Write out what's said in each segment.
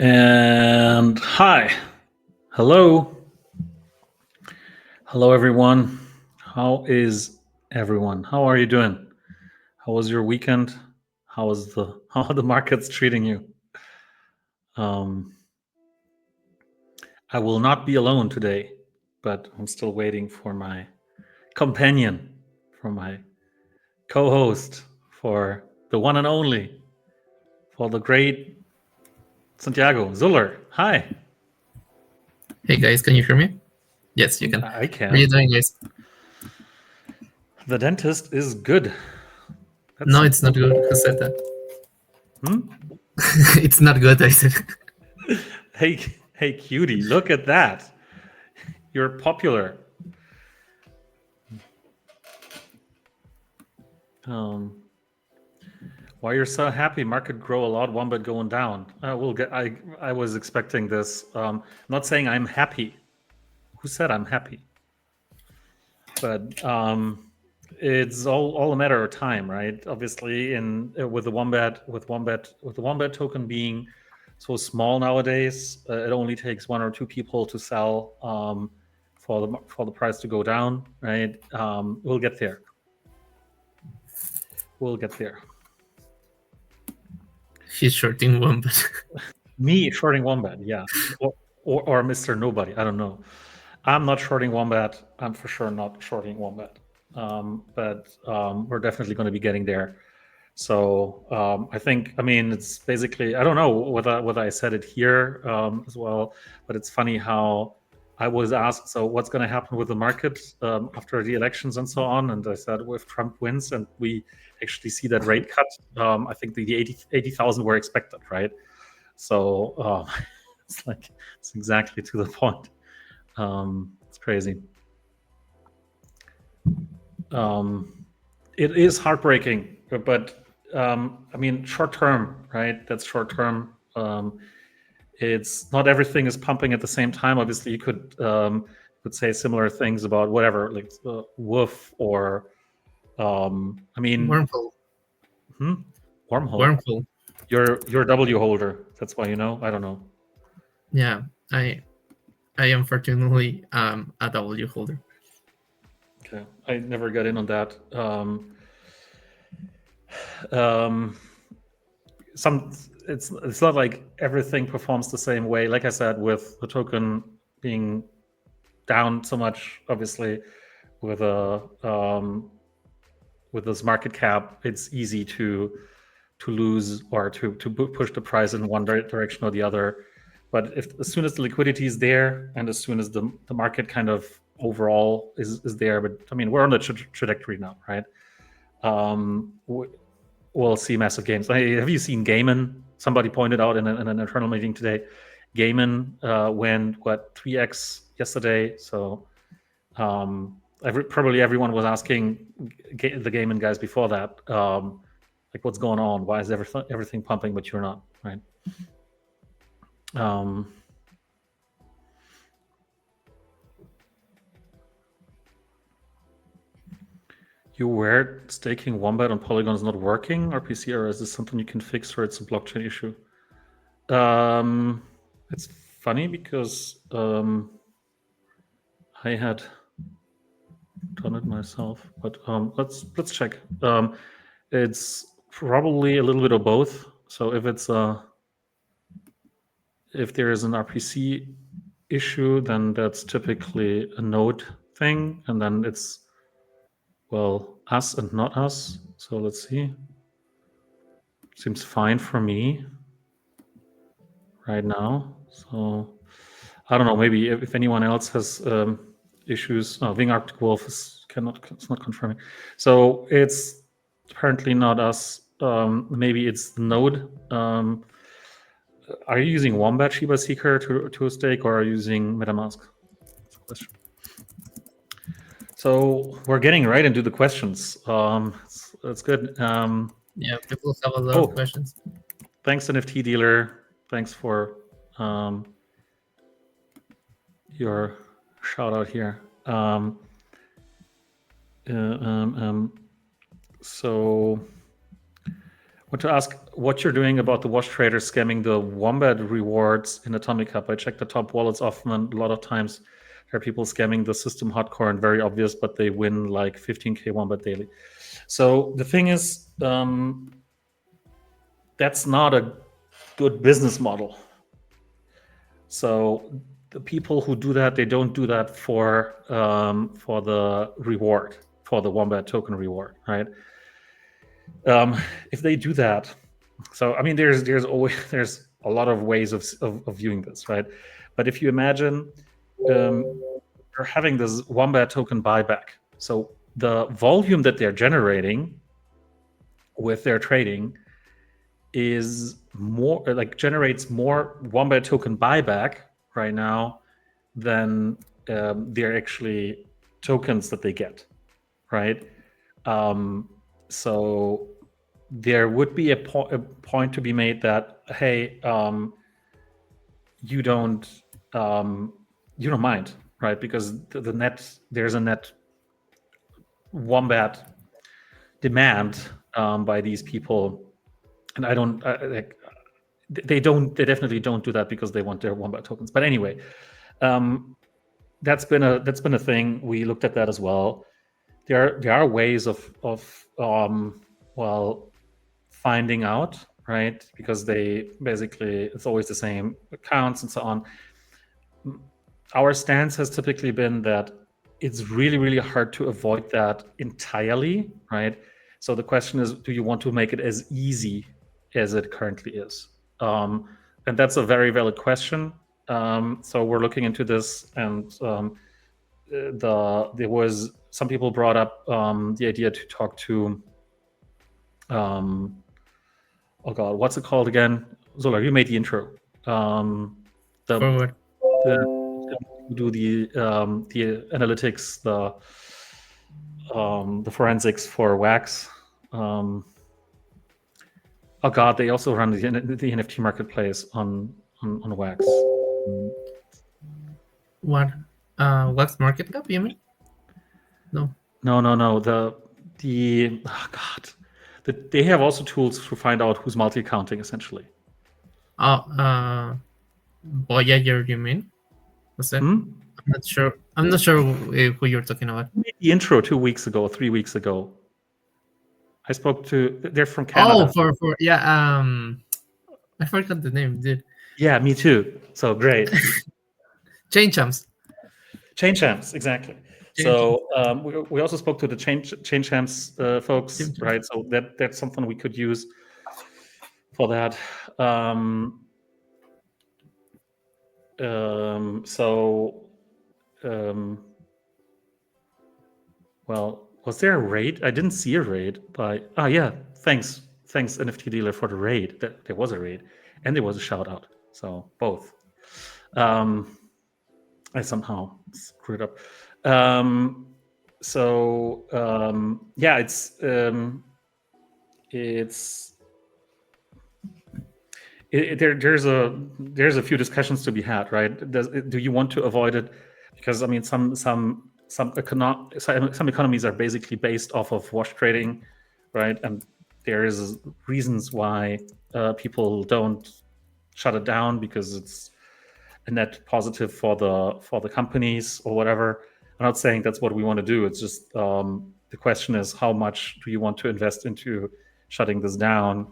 And hi. Hello. Hello, everyone. How is everyone? How are you doing? How was your weekend? How are the markets treating you? Um, I will not be alone today, but I'm still waiting for my companion, for my co-host, for the one and only, for the great Santiago Zuller. Hi. Hey guys, can you hear me? Yes, you can. I How are you can. doing, guys? The dentist is good. That's No, it's something. not good. Who said that? Hmm? It's not good, I said. Hey, hey, cutie, look at that. You're popular. Um, why you're so happy? Market grow a lot, Wombat going down. We'll get. I was expecting this. Not saying I'm happy. Who said I'm happy? But it's all a matter of time, right? Obviously, in with the Wombat token being so small nowadays, it only takes one or two people to sell for the price to go down, right? We'll get there. We'll get there. He's shorting one, but Me shorting Wombat, yeah, or Mr. Nobody. I don't know. I'm not shorting Wombat. I'm for sure not shorting Wombat. But we're definitely going to be getting there. So I think, I mean, it's basically, I don't know whether I said it here as well, but it's funny how I was asked, so what's going to happen with the market after the elections and so on? And I said, well, if Trump wins and we actually see that rate cut, I think the 80,000 were expected, right? So it's exactly to the point. It's crazy. It is heartbreaking, but I mean, short term, right? That's short term. It's not everything is pumping at the same time. Obviously, you could say similar things about whatever, like Woof or I mean, wormhole. wormhole. Wormhole. You're a W holder. That's why you know. I don't know. Yeah, I unfortunately a W holder. Okay, I never got in on that. Um, some it's not like everything performs the same way. Like I said, with the token being down so much, obviously, with a with this market cap, it's easy to lose or to push the price in one direction or the other. But if as soon as the liquidity is there and as soon as the market kind of overall is there, but I mean we're on the trajectory now, right? We'll see massive gains. Have you seen Gaiman? Somebody pointed out in an internal meeting today. Gaiman went what 3x yesterday. So probably everyone was asking the Gaiman guys before that, like what's going on? Why is everything pumping but you're not, right? You were staking Wombat on Polygon is not working, RPC, or is this something you can fix or it's a blockchain issue? It's funny because I had done it myself, but let's check. It's probably a little bit of both. So if there is an RPC issue, then that's typically a node thing, and then it's us and not us. So let's see. Seems fine for me right now. So I don't know. Maybe if anyone else has issues, Wing Arctic Wolf it's not confirming. So it's apparently not us. Maybe it's the node. Are you using Wombat Shiba Seeker to stake, or are you using MetaMask? That's the question. So we're getting right into the questions. That's good. Yeah, people have a lot of questions. Thanks, NFT dealer. Thanks for your shout out here. So Want to ask what you're doing about the wash traders scamming the Wombat rewards in Atomic Hub. I check the top wallets often, and a lot of times there are people scamming the system hardcore and very obvious, but they win like 15K Wombat daily. So the thing is, that's not a good business model. So the people who do that, they don't do that for the reward, for the Wombat token reward, right? If they do that, so I mean, there's always there's a lot of ways of viewing this, right? But if you imagine you're having this Wombat token buyback, so the volume that they're generating with their trading is more like generates more Wombat token buyback right now than they're actually tokens that they get, right? So there would be a point to be made that, hey, you don't mind, right? Because the net, there's a net Wombat demand by these people, and I don't like. They definitely don't do that because they want their Wombat tokens. But anyway, that's been a thing. We looked at that as well. There are ways of finding out, right? Because they basically, it's always the same accounts and so on. Our stance has typically been that it's really, really hard to avoid that entirely, right? So the question is, do you want to make it as easy as it currently is? And that's a very valid question. So we're looking into this, and there was some people brought up the idea to talk to oh god, what's it called again? Zola, you made the intro. Forward. Do the analytics, the forensics for Wax. Oh god, they also run the NFT marketplace on Wax. What? Wax Market Cap, you mean? No. The oh god, they have also tools to find out who's multi-accounting, essentially. Voyager, you mean? Was that? I'm not sure. I'm not sure who you're talking about. I made the intro 3 weeks ago. I spoke to. They're from Canada. Oh, for yeah. I forgot the name, dude. Yeah, me too. So great. Chain Champs, exactly. So we also spoke to the Chain Champs folks, right? So that's something we could use for that. Well, was there a raid? I didn't see a raid by. Oh yeah, thanks NFT dealer for the raid. There was a raid, and there was a shout out. So both. I somehow screwed up. Yeah, there's a few discussions to be had, right? Do you want to avoid it? Because I mean, some economies are basically based off of wash trading, right? And there is reasons why people don't shut it down because it's a net positive for the companies or whatever. I'm not saying that's what we want to do. It's just the question is, how much do you want to invest into shutting this down,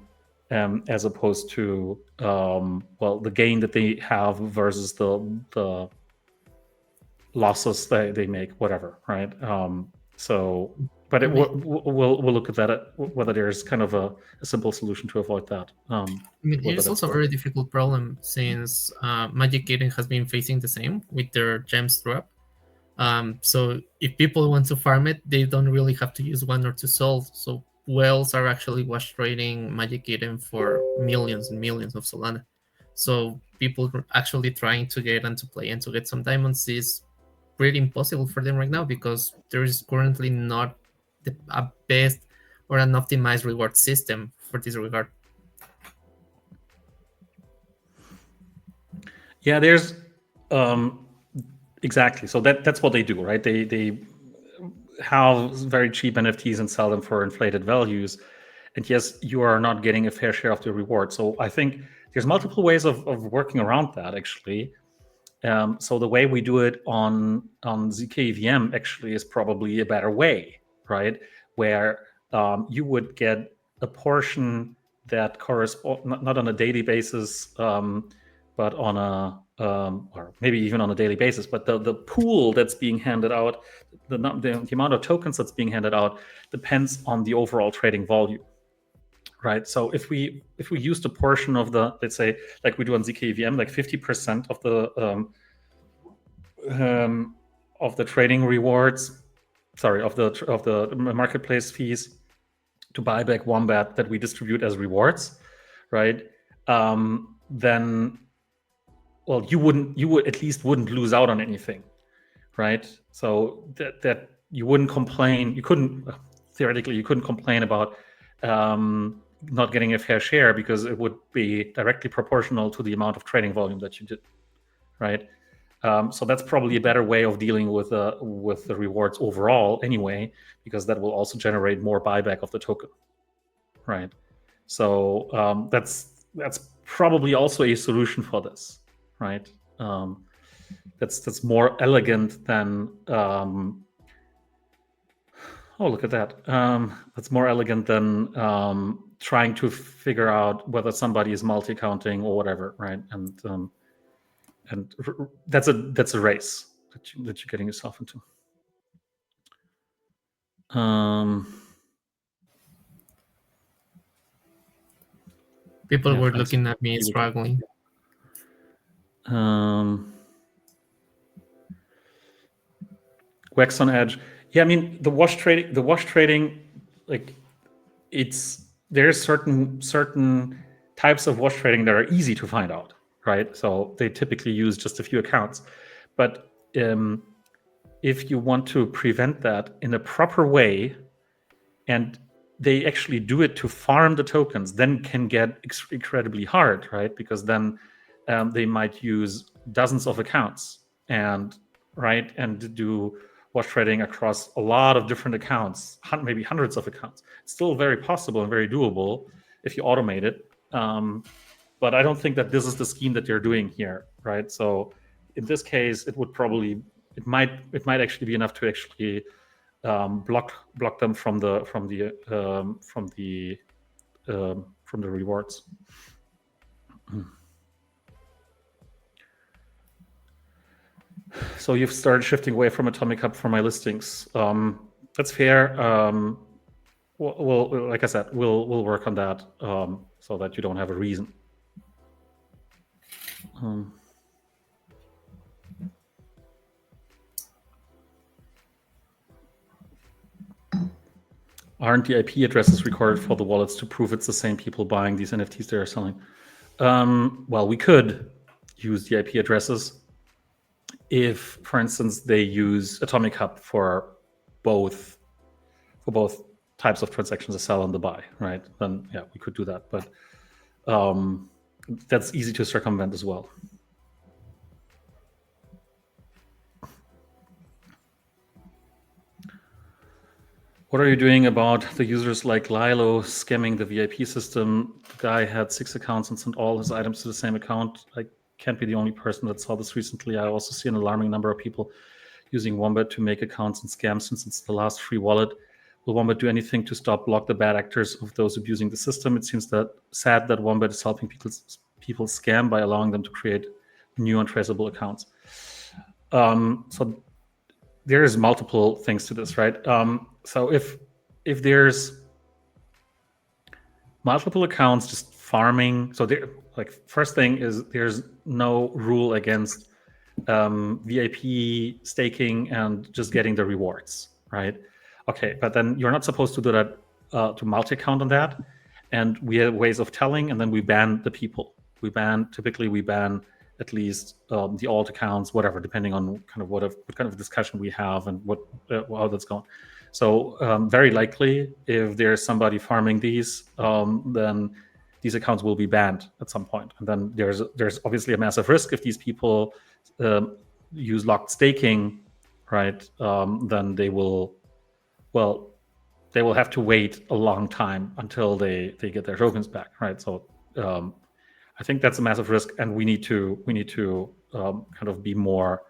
as opposed to the gain that they have versus the losses they make, whatever, right? But we'll look at that, whether there's kind of a simple solution to avoid that. I mean, it is also a very difficult problem since Magic Eden has been facing the same with their gems drop. So if people want to farm it, they don't really have to use 1 or 2 souls. So whales are actually wash trading Magic Eden for millions and millions of Solana. So people actually trying to get into play and to get some diamonds is pretty impossible for them right now because there is currently not a best or an optimized reward system for this regard. Yeah, there's exactly. So that's what they do, right? They have very cheap NFTs and sell them for inflated values, and yes, you are not getting a fair share of the reward. So I think there's multiple ways of working around that, actually. So the way we do it on zkEVM actually is probably a better way, right? Where you would get a portion that corresponds not on a daily basis, but on a or maybe even on a daily basis. But the pool that's being handed out, the amount of tokens that's being handed out depends on the overall trading volume, right? So if we used a portion of the, let's say, like we do on zkEVM, like 50% of the trading rewards, sorry, of the marketplace fees to buy back Wombat that we distribute as rewards, right? Then, well, you would at least wouldn't lose out on anything, right? So that you wouldn't complain. You couldn't theoretically you couldn't complain about not getting a fair share, because it would be directly proportional to the amount of trading volume that you did, right? So that's probably a better way of dealing with the rewards overall, anyway, because that will also generate more buyback of the token, right? So that's probably also a solution for this, right? That's more elegant than oh, look at that. That's more elegant than trying to figure out whether somebody is multi-counting or whatever, right? And that's a race that you're getting yourself into. People were looking at me struggling. Wax on Edge. Yeah, I mean the wash trading, like there's certain types of wash trading that are easy to find out, right? So they typically use just a few accounts. But if you want to prevent that in a proper way, and they actually do it to farm the tokens, then can get incredibly hard, right? Because then they might use dozens of accounts and do wash trading across a lot of different accounts, maybe hundreds of accounts. It's still very possible and very doable if you automate it. But I don't think that this is the scheme that they're doing here, right? So in this case, it might actually be enough to actually block them from the rewards. So you've started shifting away from Atomic Hub for my listings. That's fair. Well, like I said, we'll work on that so that you don't have a reason. Aren't the IP addresses recorded for the wallets to prove it's the same people buying these NFTs they are selling? Well, we could use the IP addresses if, for instance, they use Atomic Hub for both types of transactions, the sell and the buy, right? Then yeah, we could do that, but that's easy to circumvent as well. What are you doing about the users like Lilo scamming the VIP system? The guy had 6 accounts and sent all his items to the same account. I can't be the only person that saw this recently. I also see an alarming number of people using Wombat to make accounts and scam since it's the last free wallet. Will Wombat do anything to block the bad actors of those abusing the system? It seems sad that Wombat is helping people scam by allowing them to create new untraceable accounts. So there's multiple things to this, right? So if there's multiple accounts just farming, so first thing is there's no rule against VIP staking and just getting the rewards, right? Okay, but then you're not supposed to do that to multi-account on that, and we have ways of telling, and then we ban the people. Typically we ban at least the alt accounts, whatever, depending on kind of what kind of discussion we have and how that's going. So very likely, if there's somebody farming these, then these accounts will be banned at some point. And then there's obviously a massive risk if these people use locked staking, right? Then they will, well, they will have to wait a long time until they get their tokens back, right? So I think that's a massive risk, and we need to kind of be more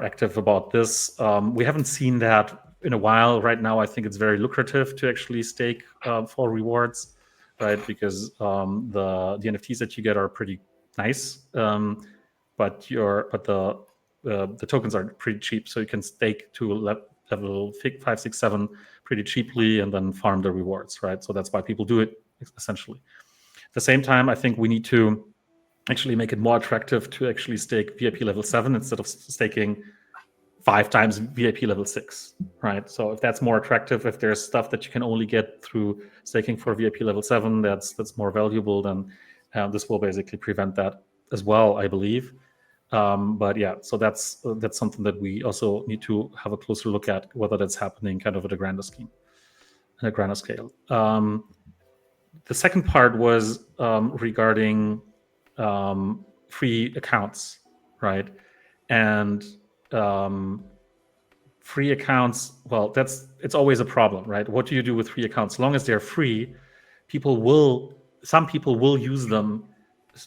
active about this. We haven't seen that in a while. Right now, I think it's very lucrative to actually stake for rewards, right? Because the NFTs that you get are pretty nice, but the tokens are pretty cheap, so you can stake to level 5, 6, 7 pretty cheaply, and then farm the rewards, right? So that's why people do it essentially. At the same time, I think we need to actually make it more attractive to actually stake VIP level 7 instead of staking 5 times VIP level 6, right? So if that's more attractive, if there's stuff that you can only get through staking for VIP level 7, that's more valuable, then this will basically prevent that as well, I believe. But yeah, so that's something that we also need to have a closer look at, whether that's happening kind of at a grander scheme, at a grander scale. The second part was regarding free accounts, right? And free accounts, well, it's always a problem, right? What do you do with free accounts? As long as they're free, some people will use them,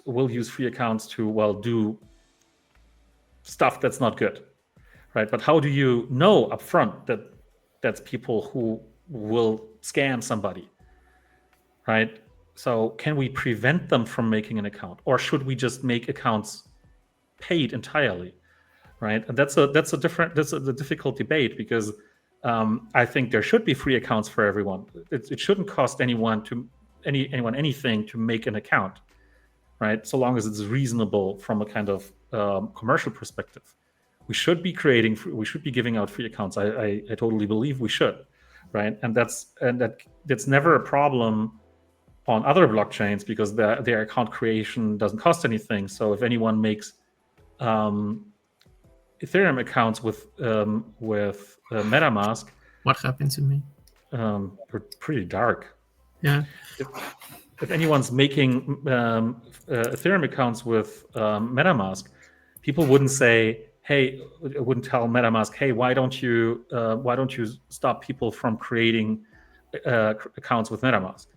will use free accounts to, well, do stuff that's not good, right? But how do you know upfront that that's people who will scam somebody, right? So can we prevent them from making an account, or should we just make accounts paid entirely, right? And that's a difficult debate, because I think there should be free accounts for everyone. It shouldn't cost anyone anything to make an account, right? So long as it's reasonable from a kind of commercial perspective. We should be giving out free accounts. I totally believe we should, right? And that's never a problem on other blockchains, because their account creation doesn't cost anything. So if anyone makes Ethereum accounts with MetaMask, what happened to me? They're pretty dark. Yeah. If anyone's making Ethereum accounts with MetaMask, people wouldn't say, "Hey," wouldn't tell MetaMask, "Hey, why don't you stop people from creating accounts with MetaMask?"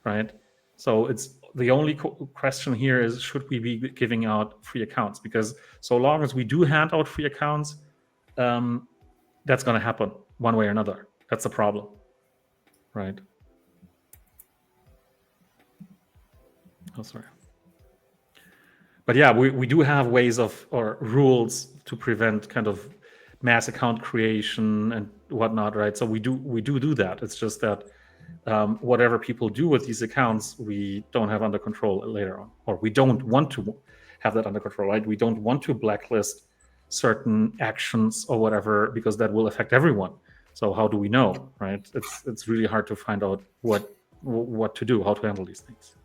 Right? So it's the only question here is, should we be giving out free accounts? Because so long as we do hand out free accounts, that's going to happen one way or another. That's the problem, right? Oh, sorry. But yeah, we do have ways or rules to prevent kind of mass account creation and whatnot, right? So we do that. It's just that whatever people do with these accounts, we don't have under control later on, or we don't want to have that under control, right? We don't want to blacklist certain actions or whatever, because that will affect everyone. So how do we know, right? It's really hard to find out what to do, how to handle these things.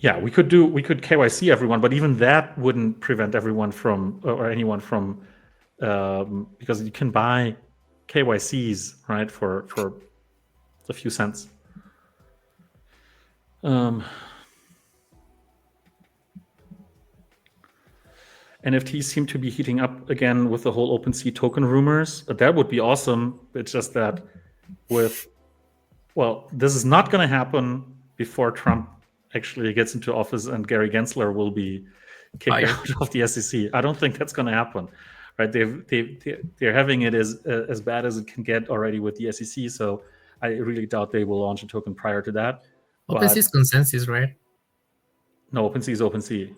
Yeah, we could KYC everyone, but even that wouldn't prevent everyone from, or anyone from, because you can buy KYCs, right, for a few cents. NFTs seem to be heating up again with the whole OpenSea token rumors. That would be awesome. It's just that this is not going to happen before Trump actually gets into office and Gary Gensler will be kicked out of the SEC. I don't think that's going to happen, right? They're having it as bad as it can get already with the SEC. So I really doubt they will launch a token prior to that. OpenSea is consensus, right? No, OpenSea is OpenSea.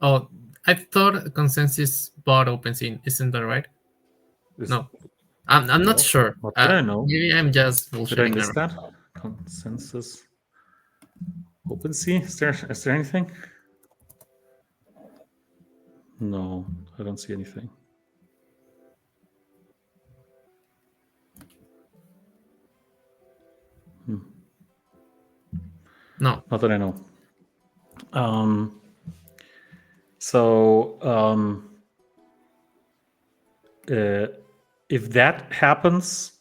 Oh, I thought consensus bought OpenSea. Isn't that right? No, I'm not sure. What did I know? Maybe I'm just bullshitting. Did I miss that? Consensus. OpenSea? Is there anything? No, I don't see anything. No, not that I know. If that happens,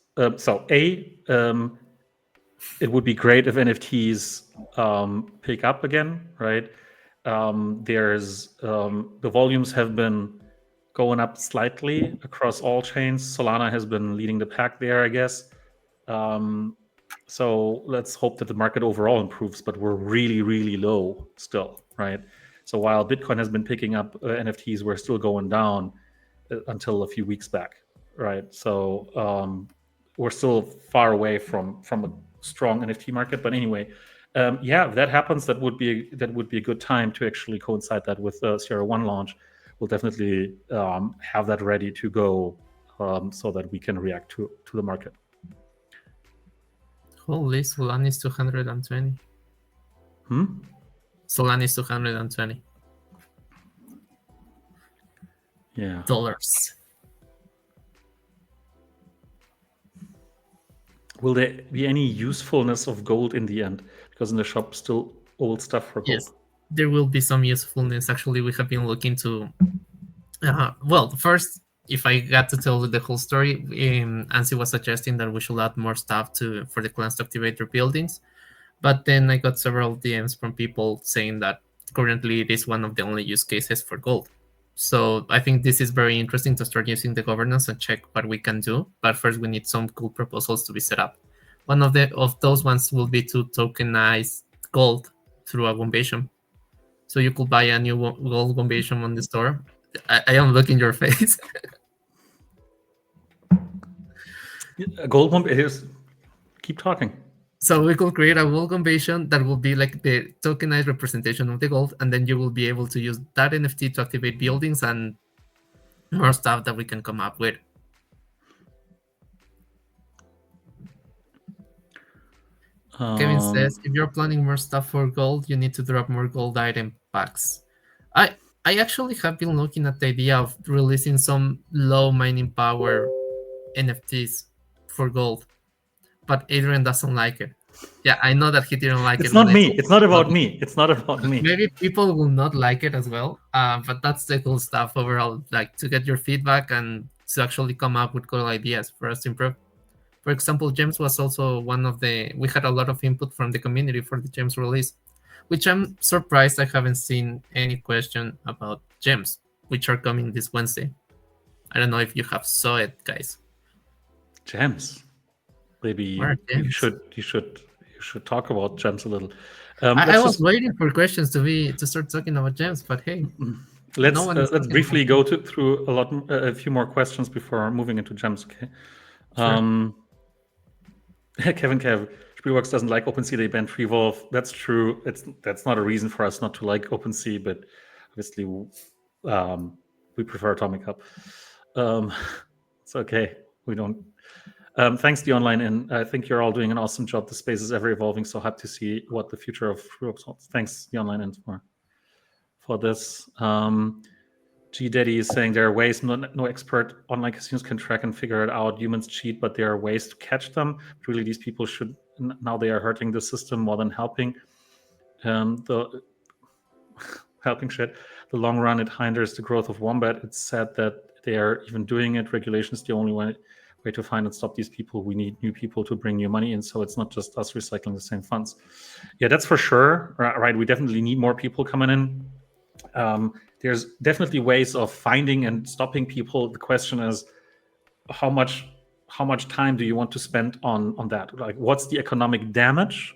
it would be great if NFTs pick up again, right? The volumes have been going up slightly across all chains. Solana has been leading the pack there, I guess. So let's hope that the market overall improves, but we're really, really low still, right? So while Bitcoin has been picking up NFTs, we're still going down until a few weeks back, right? So we're still far away from a strong NFT market. But anyway, yeah, if that happens, that would be a good time to actually coincide that with the Sierra One launch. We'll definitely have that ready to go so that we can react to the market. Holy, Solana is 220. Solana is 220. Yeah. Dollars. Will there be any usefulness of gold in the end? Because in the shop, still old stuff for gold. Yes, there will be some usefulness. Actually, we have been looking to. Well, first, if I got to tell the whole story, Ansi was suggesting that we should add more stuff for the clans to activate their buildings. But then I got several DMs from people saying that currently it is one of the only use cases for gold. So I think this is very interesting to start using the governance and check what we can do. But first, we need some cool proposals to be set up. One of those ones will be to tokenize gold through a Wombation. So you could buy a new gold Wombation on the store. I am looking your face. Gold Womb is. Keep talking. So we could create a gold Wombation that will be like the tokenized representation of the gold, and then you will be able to use that NFT to activate buildings and more stuff that we can come up with. Kevin says, if you're planning more stuff for gold, you need to drop more gold item packs. I actually have been looking at the idea of releasing some low mining power NFTs for gold, but Adrian doesn't like it. Yeah, I know that he didn't like it. It's not me. It's not about me. It's not about me. Maybe people will not like it as well, but that's the cool stuff overall, like to get your feedback and to actually come up with cool ideas for us to improve. For example, Gems was also one of we had a lot of input from the community for the Gems release, which I'm surprised I haven't seen any question about Gems, which are coming this Wednesday. I don't know if you have saw it, guys. Gems. Maybe you should talk about Gems a little. I was waiting for questions to start talking about Gems, but hey, let's briefly go through a few more questions before moving into Gems. Okay. Sure. Kevin Spielworks doesn't like OpenSea. They banned Revolve. That's true. That's not a reason for us not to like OpenSea, but obviously we prefer Atomic Hub. It's okay. We don't. Thanks, the online, and I think you're all doing an awesome job. The space is ever evolving, so happy to see what the future of Freeworks holds. Thanks, the online, and for this. G Daddy is saying there are ways no expert online casinos can track and figure it out. Humans cheat, but there are ways to catch them. Really, these people should now they are hurting the system more than helping. The helping shit. The long run, it hinders the growth of Wombat. It's sad that they are even doing it. Regulation is the only way to find and stop these people. We need new people to bring new money in, so it's not just us recycling the same funds. Yeah, that's for sure. Right, we definitely need more people coming in. There's definitely ways of finding and stopping people. The question is, how much time do you want to spend on that? Like, what's the economic damage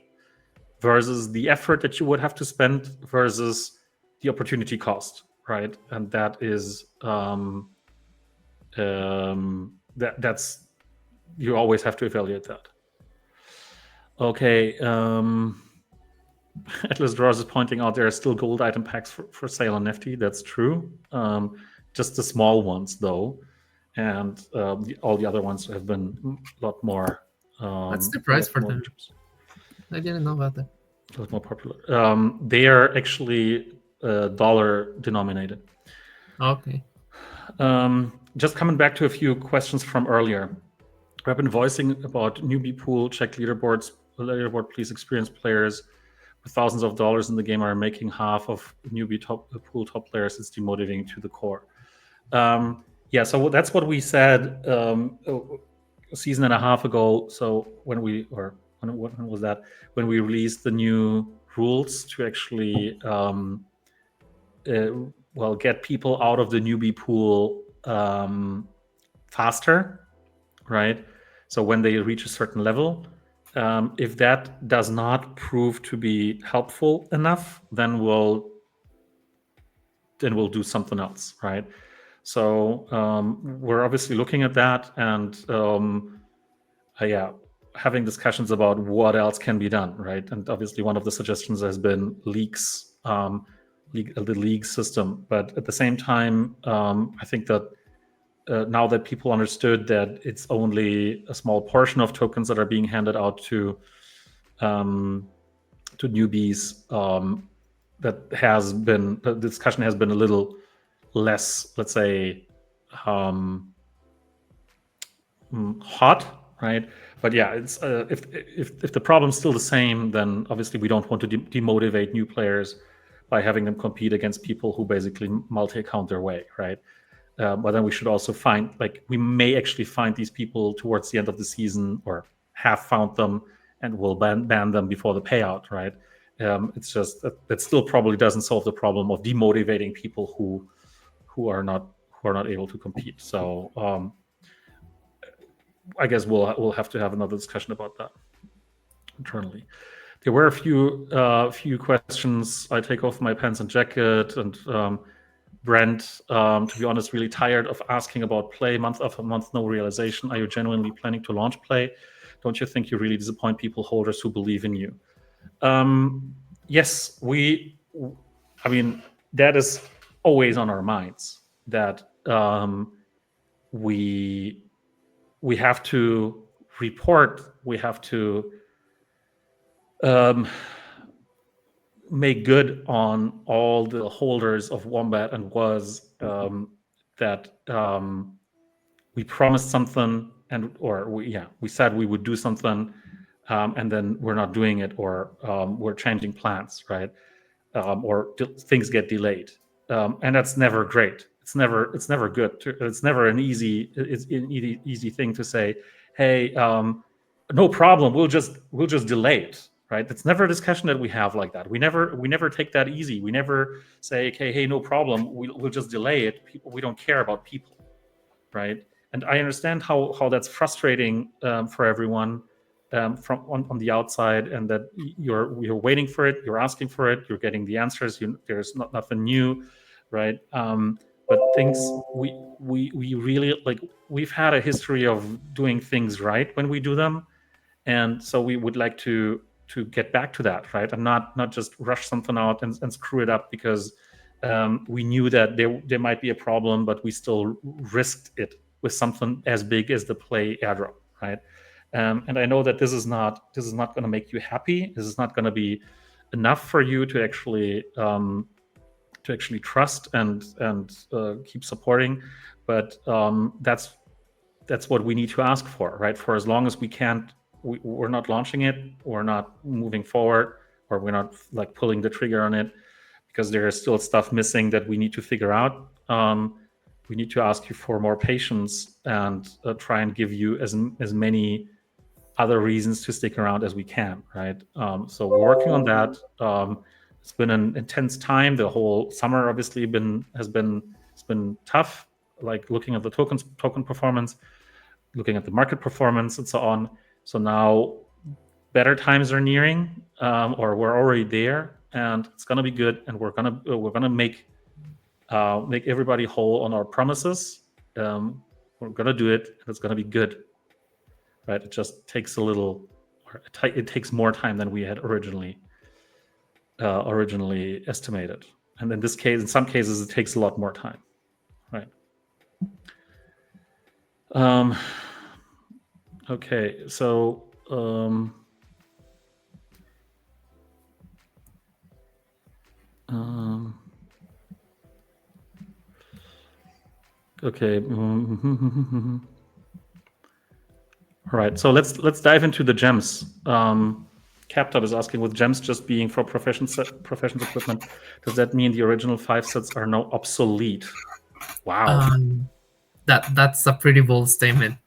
versus the effort that you would have to spend versus the opportunity cost, right? And that is that's you always have to evaluate that. Okay. Atlas Draws is pointing out there are still gold item packs for sale on Nifty. That's true. Just the small ones, though. And all the other ones have been a lot more. What's the price for them? I didn't know about that. A lot more popular. They are actually dollar denominated. Okay. Just coming back to a few questions from earlier. I've been voicing about newbie pool, check leaderboards. Leaderboard, please, experienced players with thousands of dollars in the game are making half of newbie pool top players. It's demotivating to the core. Yeah, so that's what we said a season and a half ago. So when was that? When we released the new rules to actually get people out of the newbie pool faster, right? So when they reach a certain level, if that does not prove to be helpful enough, then we'll do something else, right? So we're obviously looking at that, and yeah, having discussions about what else can be done, right? And obviously, one of the suggestions has been leaks, the league system. But at the same time, I think that now that people understood that it's only a small portion of tokens that are being handed out to newbies, the discussion has been a little less, let's say, hot, right? But yeah, it's if the problem's still the same, then obviously we don't want to demotivate new players by having them compete against people who basically multi-account their way, right? But then we should also find, like, we may actually find these people towards the end of the season, or have found them, and will ban them before the payout, right? It's just that still probably doesn't solve the problem of demotivating people who are not able to compete. So I guess we'll have to have another discussion about that internally. There were a few questions. I take off my pants and jacket, and Brent, to be honest, really tired of asking about play month after month, no realization. Are you genuinely planning to launch play? Don't you think you really disappoint people holders who believe in you? Yes, I mean, that is always on our minds, that we have to report, we have to make good on all the holders of Wombat and Was, that we promised something, or we said we would do something, and then we're not doing it, or we're changing plans, right? Or things get delayed, and that's never great. It's never good. It's never an easy thing to say, hey, no problem, we'll just delay it, right? That's never a discussion that we have like that. We never take that easy. We never say, okay, hey, no problem, we'll just delay it. We don't care about people, right? And I understand how that's frustrating for everyone from on the outside, and that you're waiting for it, you're asking for it, you're getting the answers. There's nothing new, right? But things we really, like, we've had a history of doing things right when we do them, and so we would like to get back to that, right? And not just rush something out and screw it up because we knew that there might be a problem, but we still risked it with something as big as the play airdrop, right? And I know that this is not going to make you happy. This is not going to be enough for you to actually trust and keep supporting. But that's what we need to ask for, right? For as long as we're not launching it, we're not moving forward, or we're not, like, pulling the trigger on it, because there is still stuff missing that we need to figure out. We need to ask you for more patience, and try and give you as many other reasons to stick around as we can, right? So we're working on that. It's been an intense time. The whole summer obviously has been tough, like looking at the token performance, looking at the market performance, and so on. So now better times are nearing, or we're already there, and it's gonna be good. And we're gonna make everybody whole on our promises. We're gonna do it, and it's gonna be good, right? It just takes it takes more time than we had originally estimated. And in some cases, it takes a lot more time, right? Okay, so okay. All right, so let's dive into the gems. Captop is asking, with gems just being for professions equipment, does that mean the original 5 sets are now obsolete? Wow. That's a pretty bold statement.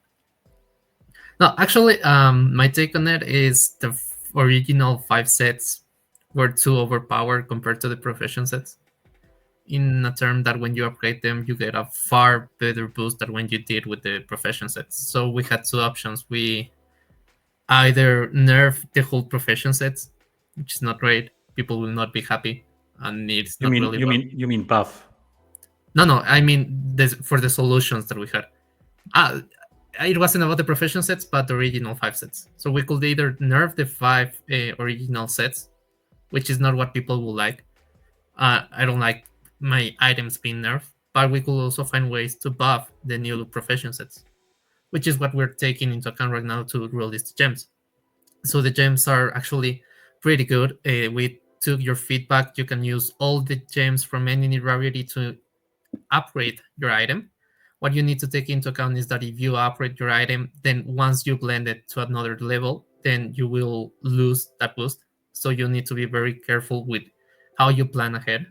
No, actually, my take on it is the original 5 sets were too overpowered compared to the profession sets. in a term that when you upgrade them, you get a far better boost than when you did with the profession sets. So we had two options. We either nerf the whole profession sets, which is not great. People will not be happy, and it's You not mean really you well. mean you mean buff? No, I mean for the solutions that we had. Uh, it wasn't about the profession sets, but the original 5 sets. So we could either nerf the 5 original sets, which is not what people will like. I don't like my items being nerfed, but we could also find ways to buff the new profession sets, which is what we're taking into account right now to release the gems. So the gems are actually pretty good. We took your feedback. You can use all the gems from any rarity to upgrade your item. What you need to take into account is that if you upgrade your item, then once you blend it to another level, then you will lose that boost. So you need to be very careful with how you plan ahead.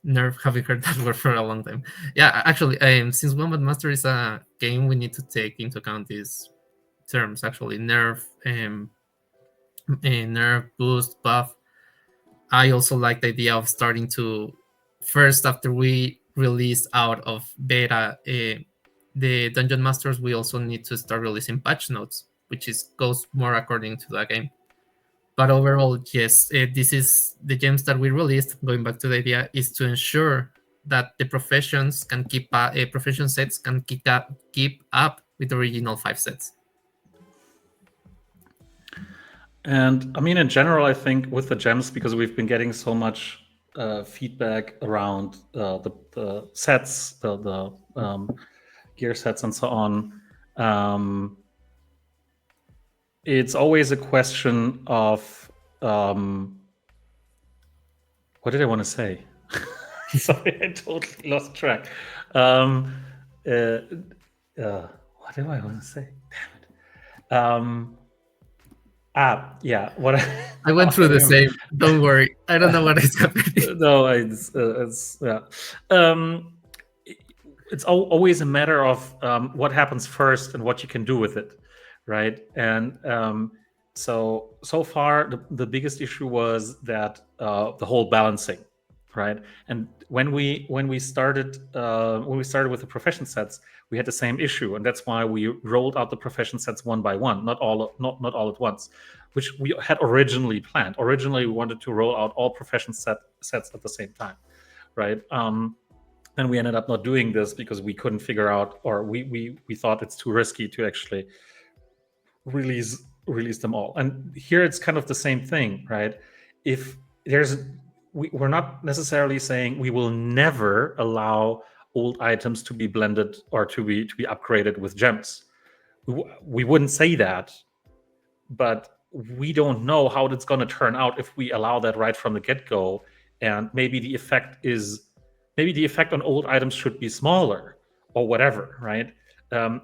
Nerf, having heard that word for a long time. Yeah, actually, since Wombat Master is a game, we need to take into account these terms. Actually, nerf, boost, buff. I also like the idea of starting to first after we release out of beta the dungeon masters. We also need to start releasing patch notes, which is goes more according to the game. But overall, yes, this is the gems that we released. Going back to the idea, is to ensure that the professions can profession sets can keep up with the original 5 sets. And I mean, in general, I think with the gems, because we've been getting so much feedback around the sets, the gear sets, and so on. It's always a question of what did I want to say? Sorry, I totally lost track. What do I want to say? Damn it. Yeah. What I went through the same. Don't worry. I don't know what is happening. No, it's yeah. Um, it's always a matter of what happens first and what you can do with it, right? And so far, the biggest issue was that the whole balancing, right? And when we started with the profession sets, we had the same issue, and that's why we rolled out the profession sets one by one, not all at once, which we had originally planned. Originally, we wanted to roll out all profession sets at the same time, right? And we ended up not doing this because we couldn't figure out, or we thought it's too risky to actually release them all. And here it's kind of the same thing, right? If there's we're not necessarily saying we will never allow old items to be blended or to be upgraded with gems. We wouldn't say that, but we don't know how it's going to turn out if we allow that right from the get-go. And maybe the effect on old items should be smaller or whatever, right?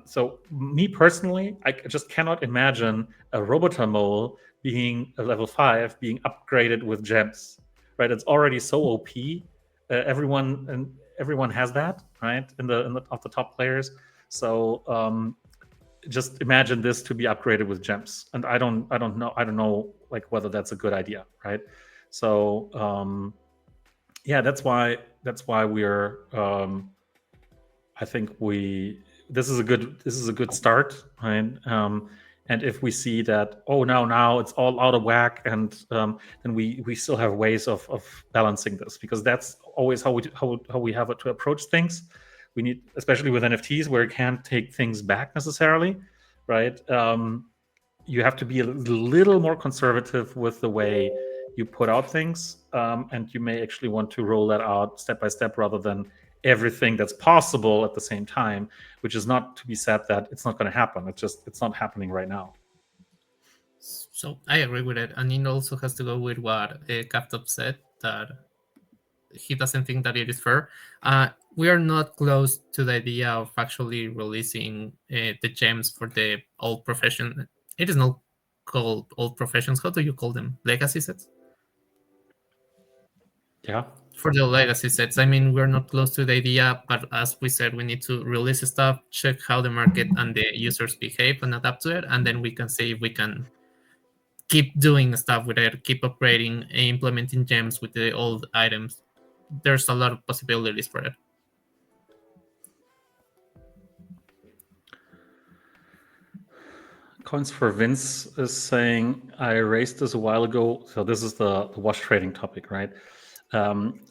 So me personally, I just cannot imagine a Roboter mole being a level 5 being upgraded with gems, right? It's already so OP. Everyone has that, right? In the of the top players. So just imagine this to be upgraded with gems, and I don't know like whether that's a good idea, right? So yeah, that's why we're I think this is a good start, right? And if we see that, oh, now it's all out of whack, and then we still have ways of balancing this, because that's always how we have to approach things. We need, especially with NFTs, where you can't take things back necessarily, right? You have to be a little more conservative with the way you put out things, and you may actually want to roll that out step by step rather than everything that's possible at the same time, which is not to be said that it's not going to happen. It's not happening right now. So I agree with it, and it also has to go with what Kaptop said, that he doesn't think that it is fair. We are not close to the idea of actually releasing the gems for the old profession. It is not called old professions. How do you call them? Legacy sets? Yeah. For the legacy sets, I mean, we're not close to the idea, but as we said, we need to release stuff, check how the market and the users behave and adapt to it, and then we can see if we can keep doing stuff with it, keep upgrading, implementing gems with the old items. there's a lot of possibilities for it. Coins for Vince is saying, I raised this a while ago. So this is the wash trading topic, right?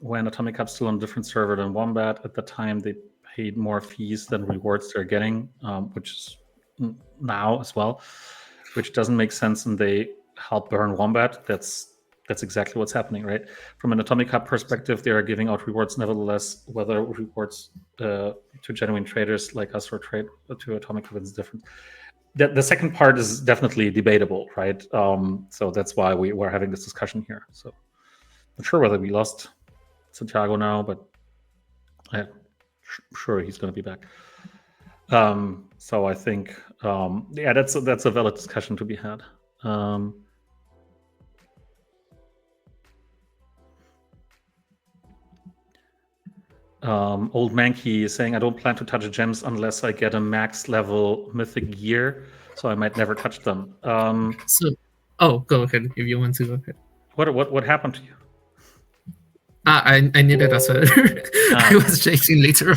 When Atomic Hub's still on a different server than Wombat, at the time they paid more fees than rewards they're getting, which is now as well, which doesn't make sense, and they help burn Wombat. That's exactly what's happening, right? From an Atomic Hub perspective, they are giving out rewards nevertheless. Whether rewards to genuine traders like us or trade to Atomic Hub is different. The second part is definitely debatable, right? So that's why we're having this discussion here. So not sure whether we lost Santiago now, but I'm sure he's going to be back. So I think, yeah, that's a valid discussion to be had. Old Mankey is saying, I don't plan to touch gems unless I get a max level mythic gear, so I might never touch them. Go ahead if you want to go ahead. What happened to you? I needed a sweater. I was chasing later.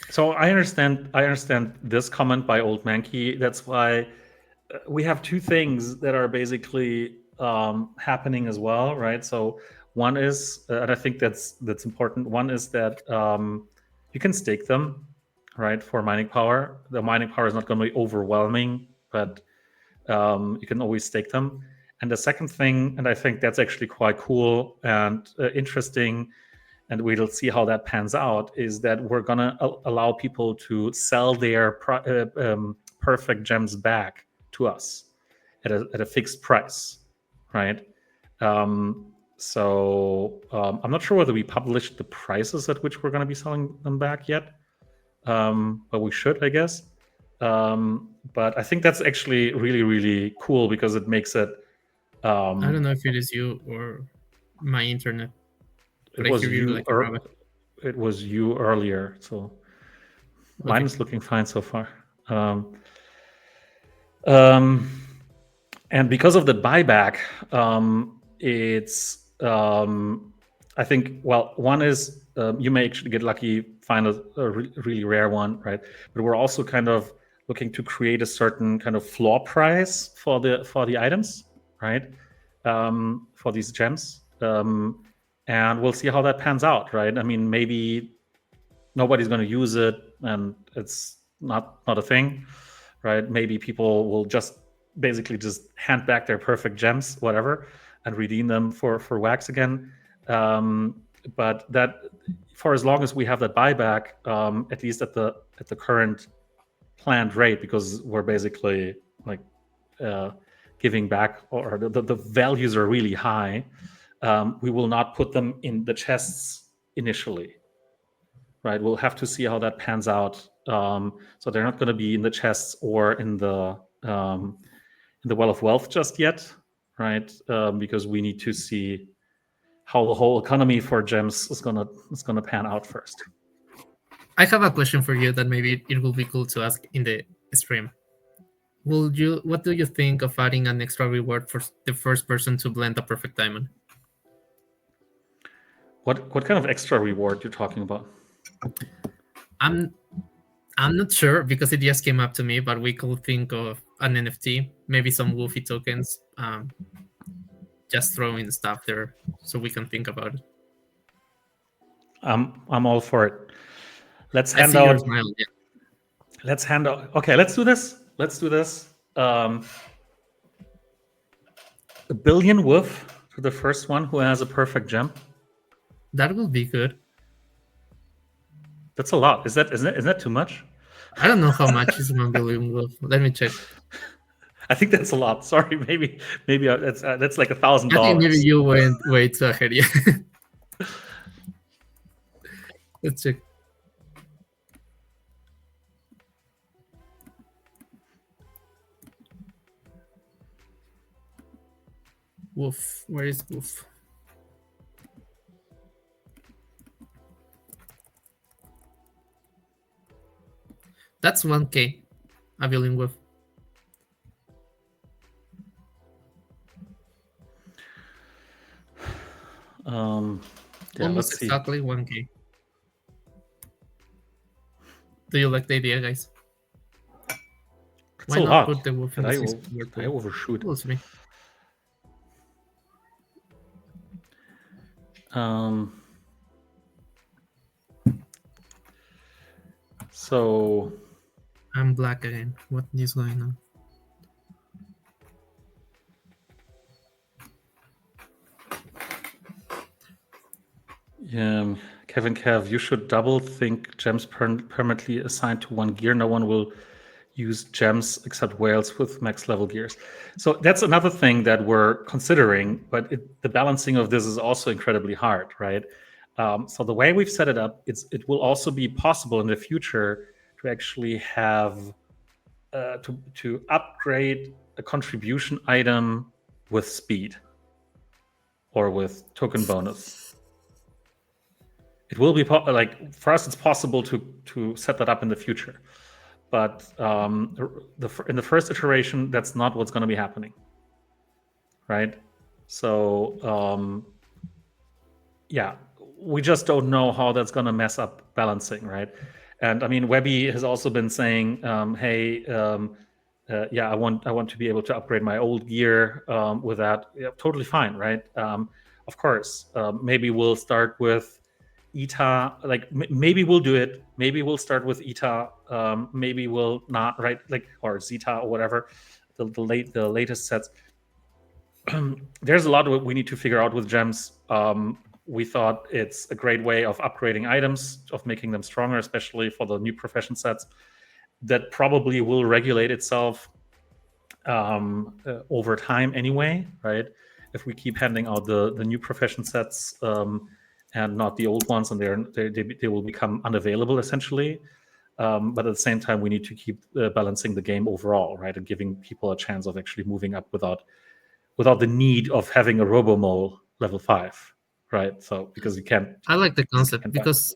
So I understand this comment by Old Mankey. That's why we have two things that are basically happening as well, right? So one is, and I think that's important. One is that you can stake them, right, for mining power. The mining power is not going to be overwhelming, but you can always stake them. And the second thing, and I think that's actually quite cool and interesting, and we'll see how that pans out, is that we're going to allow people to sell their perfect gems back to us at a fixed price, right? So I'm not sure whether we published the prices at which we're going to be selling them back yet, but we should, I guess. But I think that's actually really, really cool because it makes it. I don't know if it is you or my internet. It was you. It was you earlier, so okay. Mine is looking fine so far. And because of the buyback, it's I think, well, one is you may actually get lucky, find a really rare one, right? But we're also kind of looking to create a certain kind of floor price for the items, right? For these gems. And we'll see how that pans out, right? I mean, maybe nobody's going to use it and it's not a thing, right? Maybe people will just basically just hand back their perfect gems, whatever, and redeem them for wax again. But that, for as long as we have that buyback, at least at the current planned rate, because we're basically like giving back, or the values are really high. We will not put them in the chests initially, right? We'll have to see how that pans out. So they're not going to be in the chests or in the Well of Wealth just yet, right? Because we need to see how the whole economy for gems is gonna pan out first. I have a question for you that maybe it will be cool to ask in the stream. What do you think of adding an extra reward for the first person to blend a perfect diamond? What kind of extra reward you're talking about? I'm not sure because it just came up to me, but we could think of an NFT, maybe some Woofy tokens, just throwing stuff there so we can think about it. I'm all for it. Let's hand out. Smile, yeah. Let's hand out. Okay, let's do this. A billion woof for the first one who has a perfect gem. That will be good. That's a lot. Is that too much? I don't know how much is 1 billion woof. Let me check. I think that's a lot. Sorry, maybe that's like $1,000. I think maybe you went way too ahead. Yeah. Let's check. Woof. Where is Woof? That's 1K. A billion Woof. Yeah, Almost let's see. exactly 1K. Do you like the idea, guys? It's Why a not lot. put the wolf in Did the I, six did I pool? overshoot? We'll see. So I'm black again. What is going on? yeah, Kevin Kev, you should double think gems permanently assigned to one gear. No one will use gems except whales with max level gears. So that's another thing that we're considering, but the balancing of this is also incredibly hard, right? So the way we've set it up, it will also be possible in the future to actually have to upgrade a contribution item with speed or with token bonus. It will be like for us, it's possible to set that up in the future, but in the first iteration, that's not what's going to be happening, right? So yeah, we just don't know how that's going to mess up balancing, right? And I mean, Webby has also been saying, "Hey, yeah, I want to be able to upgrade my old gear with that." Yeah, totally fine, right? Of course, maybe we'll start with ETA. Like maybe we'll do it. Maybe we'll start with ETA. Maybe we'll not, right? Like or Zeta or whatever, the latest sets. There's a lot we need to figure out with gems. We thought it's a great way of upgrading items, of making them stronger, especially for the new profession sets. That probably will regulate itself over time anyway, right? If we keep handing out the new profession sets and not the old ones, and they will become unavailable essentially. But at the same time, we need to keep balancing the game overall, right, and giving people a chance of actually moving up without the need of having a RoboMole level 5, right? So because you can't, I like the concept buy. because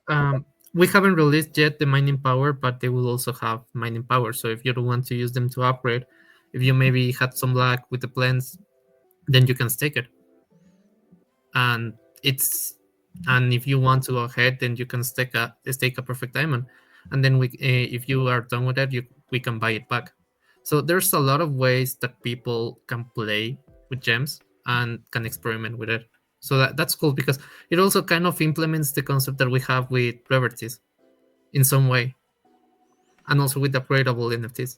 we haven't released yet the mining power, but they will also have mining power. So if you don't want to use them to upgrade, if you maybe had some luck with the plants, then you can stake it. And it's and if you want to go ahead, then you can stake a perfect diamond, and then if you are done with that, we can buy it back. So there's a lot of ways that people can play with gems and can experiment with it. So that's cool because it also kind of implements the concept that we have with rarities in some way, and also with upgradable NFTs.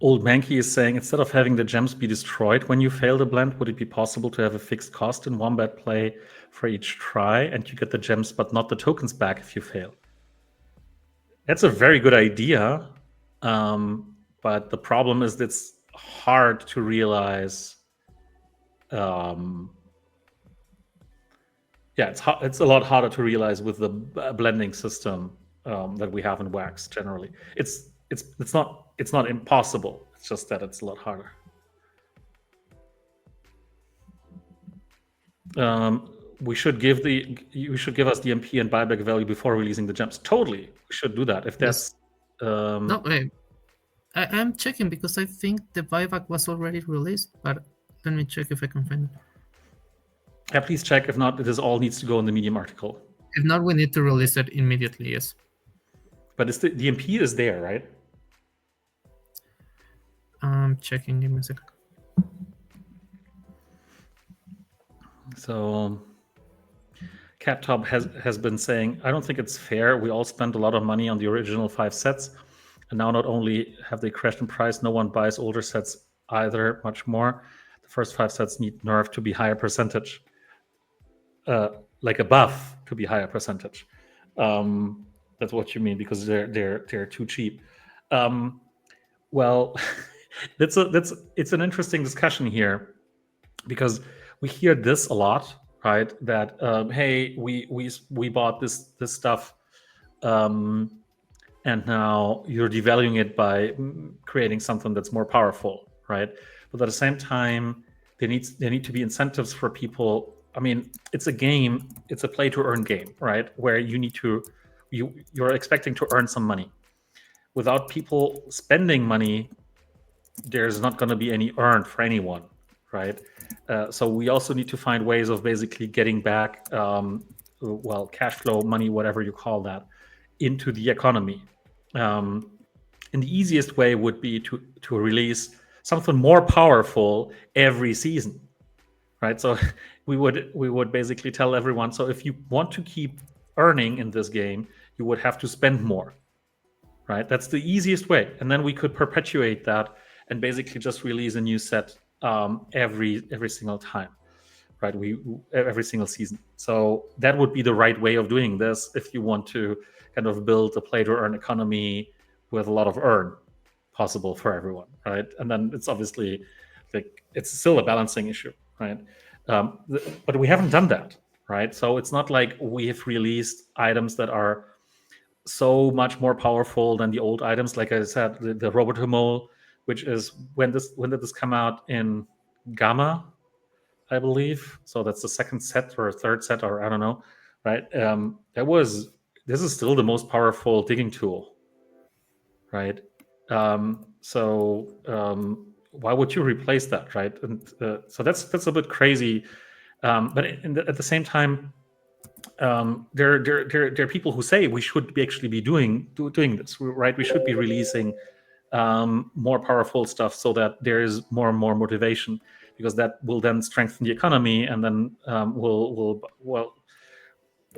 Old Mankey is saying, instead of having the gems be destroyed when you fail the blend, would it be possible to have a fixed cost in wombat play for each try, and you get the gems but not the tokens back if you fail? That's a very good idea, but the problem is it's hard to realize. Yeah, it's a lot harder to realize with the blending system that we have in Wax. Generally, it's not impossible. It's just that it's a lot harder. You should give us the MP and buyback value before releasing the gems. Totally, we should do that. If that's yes. No, I'm checking because I think the buyback was already released, but let me check if I can find it. Yeah, please check. If not, this all needs to go in the Medium article. If not, we need to release it immediately. Yes. But the MP is there, right? I'm checking. Give me a second. So CatTop has been saying, I don't think it's fair. We all spent a lot of money on the original 5 sets, and now not only have they crashed in price, no one buys older sets either much more. The first 5 sets need nerf to be higher percentage, like a buff to be higher percentage. That's what you mean, because they're too cheap. Well, it's an interesting discussion here, because we hear this a lot, right? That hey, we bought this stuff, and now you're devaluing it by creating something that's more powerful, right? But at the same time, there need to be incentives for people. I mean, it's a game, it's a play to earn game, right? Where you're expecting to earn some money. Without people spending money, there's not going to be any earned for anyone, right? So we also need to find ways of basically getting back, cash flow, money, whatever you call that, into the economy. And the easiest way would be to release something more powerful every season, right? So we would basically tell everyone, so if you want to keep earning in this game, you would have to spend more, right? That's the easiest way, and then we could perpetuate that and basically just release a new set every single time, right? We every single season. So that would be the right way of doing this if you want to kind of build a play to earn economy with a lot of earn possible for everyone, right? And then it's obviously like it's still a balancing issue, right? But we haven't done that, right? So it's not like we have released items that are so much more powerful than the old items. Like I said, the Robot Mole, which is when did this come out in Gamma, I believe. So that's the second set or third set, or I don't know, right? This is still the most powerful digging tool, right? Why would you replace that, right? And so that's a bit crazy. But at the same time, there are people who say we should be actually be doing this, right? We should be releasing more powerful stuff so that there is more and more motivation, because that will then strengthen the economy, and then will,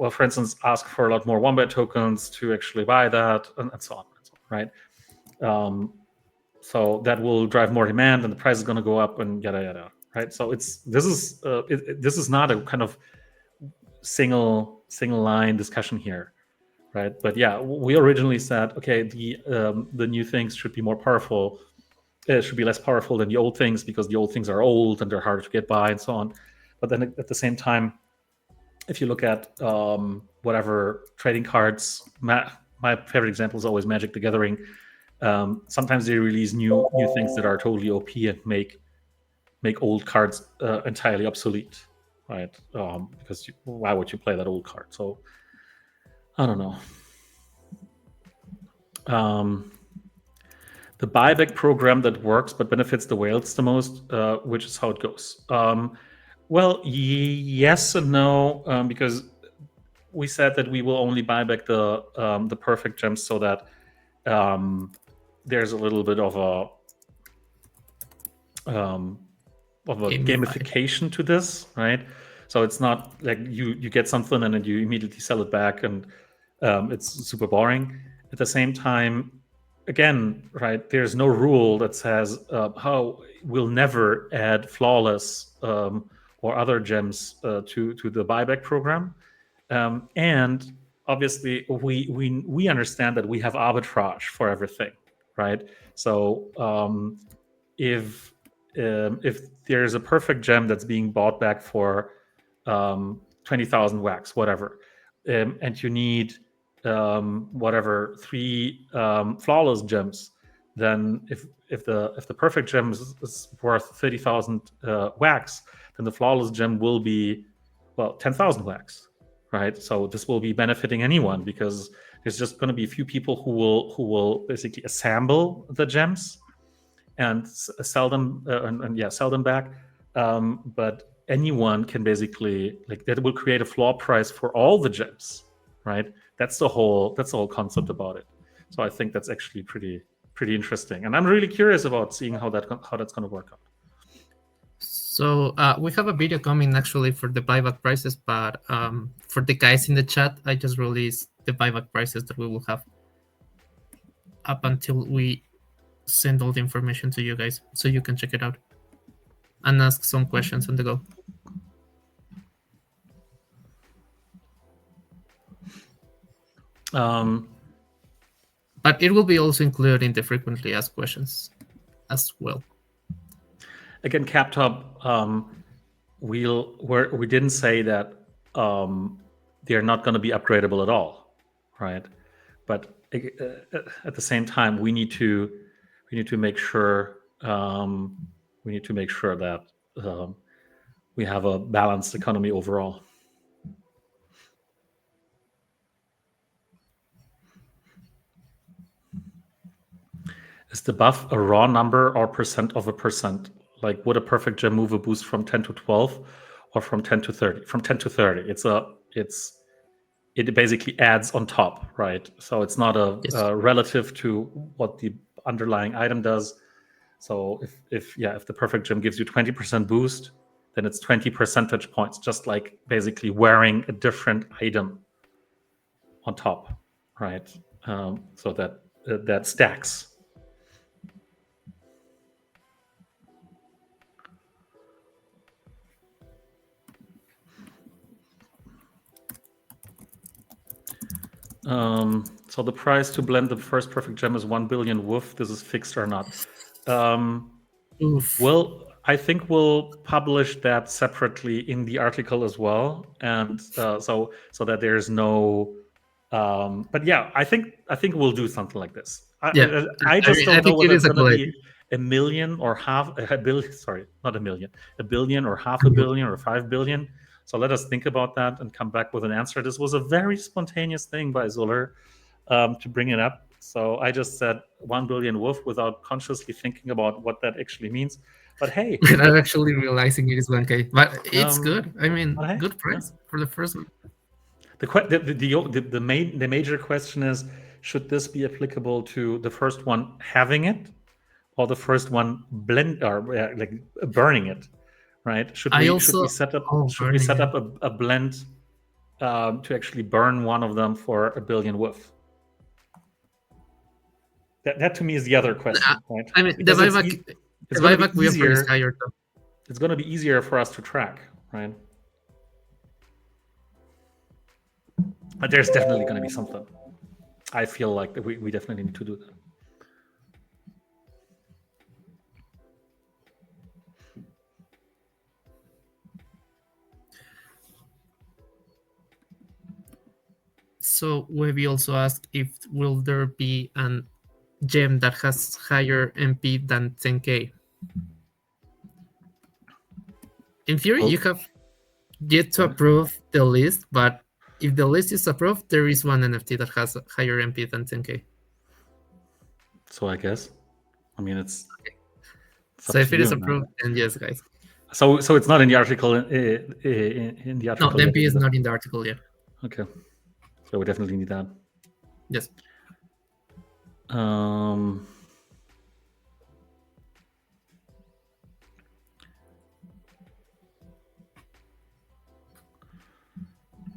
for instance, ask for a lot more wombat tokens to actually buy that, and so on, right? So that will drive more demand, and the price is going to go up, and yada yada, right? So this is not a kind of single line discussion here, right? But yeah, we originally said, okay, the new things should be more powerful. It should be less powerful than the old things, because the old things are old and they're harder to get by and so on. But then at the same time, if you look at whatever trading cards, my favorite example is always Magic the Gathering. Sometimes they release new things that are totally OP and make old cards entirely obsolete, right? Because why would you play that old card? So I don't know. The buyback program that works but benefits the whales the most, which is how it goes. Well, yes and no, because we said that we will only buy back the perfect gems, so that there's a little bit of a gamification to this, right? So it's not like you get something and then you immediately sell it back, and it's super boring. At the same time, again, right, there's no rule that says how we'll never add flawless or other gems to the buyback program. And obviously, we understand that we have arbitrage for everything, right? So if there's a perfect gem that's being bought back for 20,000 wax, whatever, and you need whatever 3 flawless gems, then if the perfect gem is worth 30,000 wax, then the flawless gem will be 10,000 wax, right? So this will be benefiting anyone, because there's just going to be a few people who will basically assemble the gems and sell them sell them back. But anyone can basically, like, that will create a floor price for all the gems, right? That's the whole concept about it. So I think that's actually pretty interesting, and I'm really curious about seeing how that's going to work out. So we have a video coming actually for the buyback prices, but for the guys in the chat, I just released the buyback prices that we will have up until we send all the information to you guys, so you can check it out and ask some questions on the go. But it will be also included in the frequently asked questions as well. Again, CapTop, we didn't say that they're not going to be upgradable at all, right? But at the same time, we need to make sure that we have a balanced economy overall. Is the buff a raw number or percent of a percent? Like, would a perfect gem move a boost from 10 to 12 or from 10 to 30? From 10 to 30. It basically adds on top, right? So it's not a relative to what the underlying item does. So if the perfect gem gives you 20% boost, then it's 20 percentage points, just like basically wearing a different item on top, right? So that stacks. So the price to blend the first perfect gem is 1 billion. Woof, this is fixed or not? Well, I think we'll publish that separately in the article as well, and so that there's no. But yeah, I think we'll do something like this. I just don't know whether it's going to be a million or a billion. Sorry, not a million, a billion or half a billion or 5 billion. So let us think about that and come back with an answer. This was a very spontaneous thing by Zoller to bring it up. So I just said 1 billion wolf without consciously thinking about what that actually means. But hey, without actually realizing it is 1K, but it's good. I mean, hey, good price for the first one. The major question is, should this be applicable to the first one having it, or the first one blend or like burning it, right? Should we set up a blend to actually burn one of them for 1 billion woof? That to me is the other question, right? I mean, the buyback we offer is higher though. It's going to be easier for us to track, right? But there's definitely going to be something. I feel like we definitely need to do that. So Webby also asked if will there be an gem that has higher MP than 10K? In theory, you have yet to approve the list, but if the list is approved, there is one NFT that has a higher MP than 10K. So I guess, I mean, it's so if it is approved, then yes, guys. So it's not in the article. In the article. No, the MP is not in the article yet. Okay, so we definitely need that. Yes.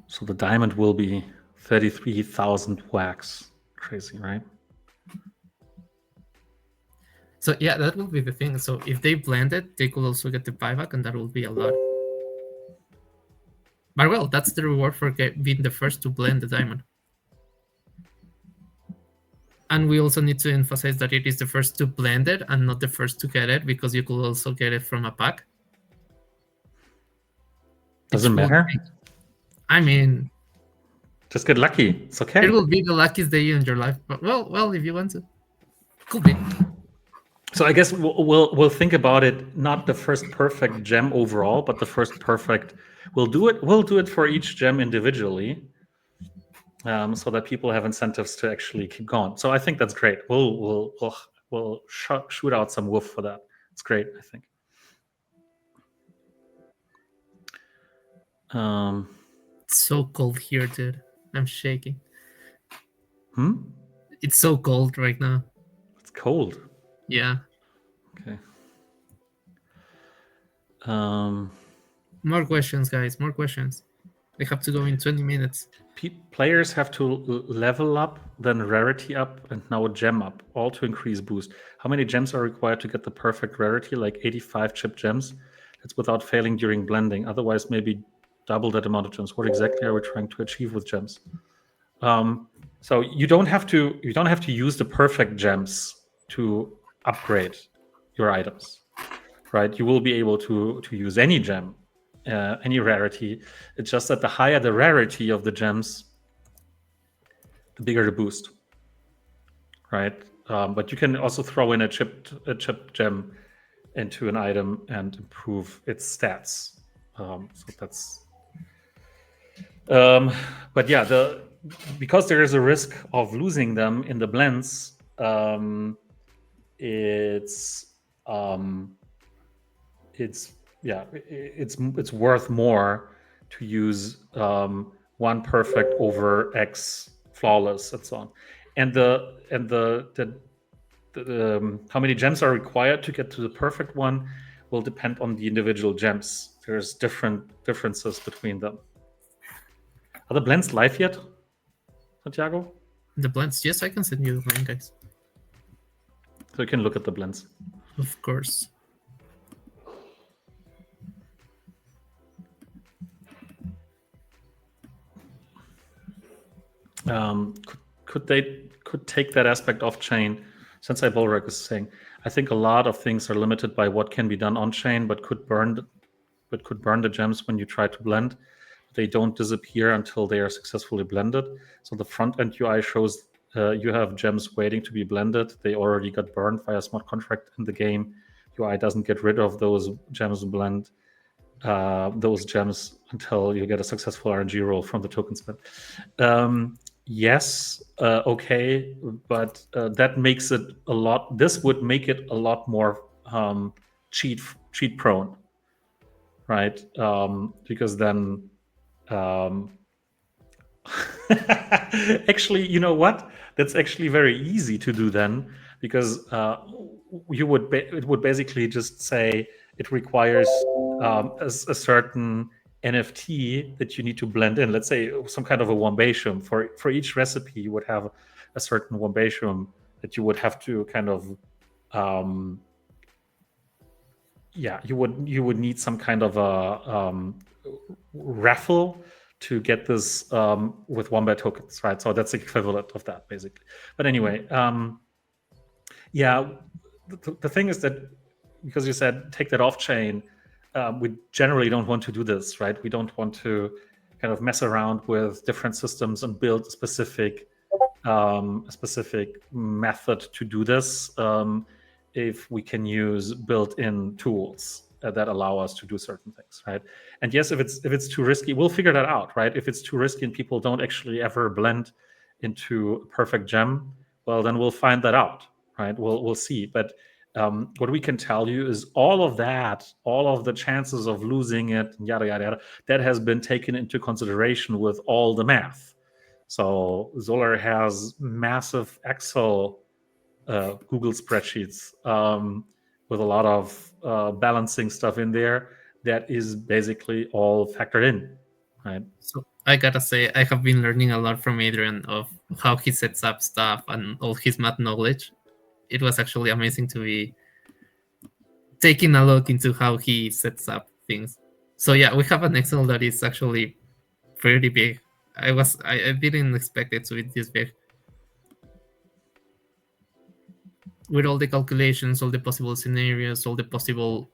So the diamond will be 33,000 wax. Crazy, right? So yeah, that will be the thing. So if they blend it, they could also get the buyback, and that will be a lot. But well, that's the reward for being the first to blend the diamond. And we also need to emphasize that it is the first to blend it and not the first to get it, because you could also get it from a pack. Doesn't matter. I mean, just get lucky. It's okay. It will be the luckiest day in your life. But well, if you want to, could be. So I guess we'll think about it. Not the first perfect gem overall, but the first perfect. We'll do it for each gem individually, so that people have incentives to actually keep going. So I think that's great. We'll shoot out some woof for that. It's great, I think. It's so cold here, dude. I'm shaking. Hmm? It's so cold right now. It's cold. Yeah. Okay. More questions, guys. More questions. They have to go in 20 minutes. Players have to level up, then rarity up, and now a gem up, all to increase boost. How many gems are required to get the perfect rarity? Like 85 chip gems. That's without failing during blending. Otherwise, maybe double that amount of gems. What exactly are we trying to achieve with gems? So you don't have to use the perfect gems to upgrade your items, right? You will be able to use any gem, any rarity. It's just that the higher the rarity of the gems, the bigger the boost, right? But you can also throw in a chipped gem into an item and improve its stats. So that's. But yeah, because there is a risk of losing them in the blends, it's it's worth more to use one perfect over X flawless and so on. And how many gems are required to get to the perfect one will depend on the individual gems. There's differences between them. Are the blends live yet, Santiago? The blends, yes, I can send you the link, guys. So you can look at the blends. Of course. Could take that aspect off chain? Sensei Bolrek is saying, I think a lot of things are limited by what can be done on chain, but could burn the gems when you try to blend. They don't disappear until they are successfully blended. So the front end UI shows you have gems waiting to be blended. They already got burned via smart contract in the game. UI doesn't get rid of those gems those gems until you get a successful RNG roll from the token spend. Yes, okay, but that makes it a lot. This would make it a lot more cheat prone, right? Because then, actually, you know what? That's actually very easy to do then, because it would basically just say it requires a certain NFT that you need to blend in. Let's say some kind of a wombatium. For each recipe, you would have a certain wombatium that you would have to kind of you would need some kind of a raffle to get this with wombat tokens, right? So that's the equivalent of that, basically. But anyway, the thing is that because you said take that off chain, we generally don't want to do this, right? We don't want to kind of mess around with different systems and build a specific method to do this if we can use built-in tools that allow us to do certain things, right? And yes, if it's too risky, we'll figure that out, right? If it's too risky and people don't actually ever blend into a perfect gem, well, then we'll find that out, right? We'll see. But what we can tell you is all of the chances of losing it, yada yada yada, that has been taken into consideration with all the math. So Zolar has massive Excel Google spreadsheets with a lot of balancing stuff in there that is basically all factored in, right? So I gotta say, I have been learning a lot from Adrian of how he sets up stuff and all his math knowledge. It was actually amazing to be taking a look into how he sets up things. So yeah, we have an Excel that is actually pretty big. I didn't expect it to be this big. With all the calculations, all the possible scenarios, all the possible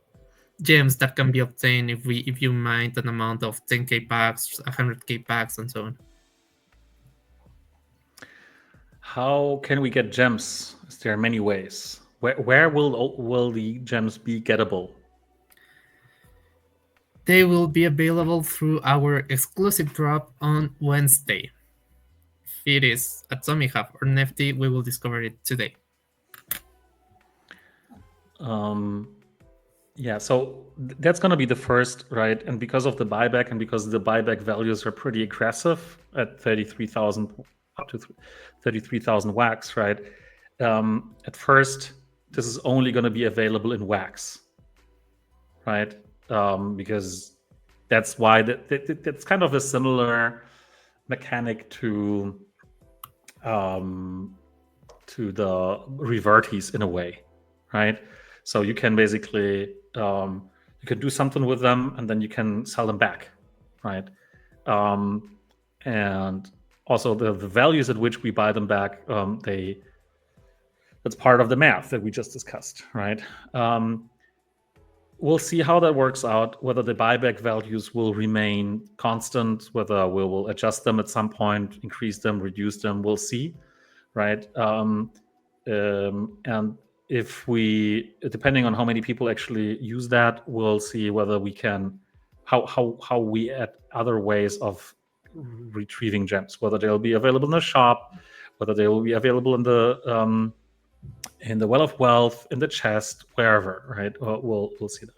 gems that can be obtained if you mine an amount of 10k packs, 100k packs, and so on. How can we get gems? There are many ways. Where will the gems be gettable? They will be available through our exclusive drop on Wednesday. If it is at Zombie Hub or Nifty, we will discover it today. Yeah, so that's going to be the first, right? And because of the buyback and because the buyback values are pretty aggressive at 33,000 up to 33,000 wax, right? At first, this is only going to be available in wax, right? Because that's why that's kind of a similar mechanic to the reverties in a way, right? So you can basically you can do something with them and then you can sell them back, right? And also the values at which we buy them back, that's part of the math that we just discussed, right? We'll see how that works out, whether the buyback values will remain constant, whether we will adjust them at some point, increase them, reduce them, we'll see, right? And if we, depending on how many people actually use that, we'll see whether we can, how we add other ways of retrieving gems, whether they'll be available in the shop, whether they will be available in the Well of Wealth, in the chest, wherever, right? We'll see that.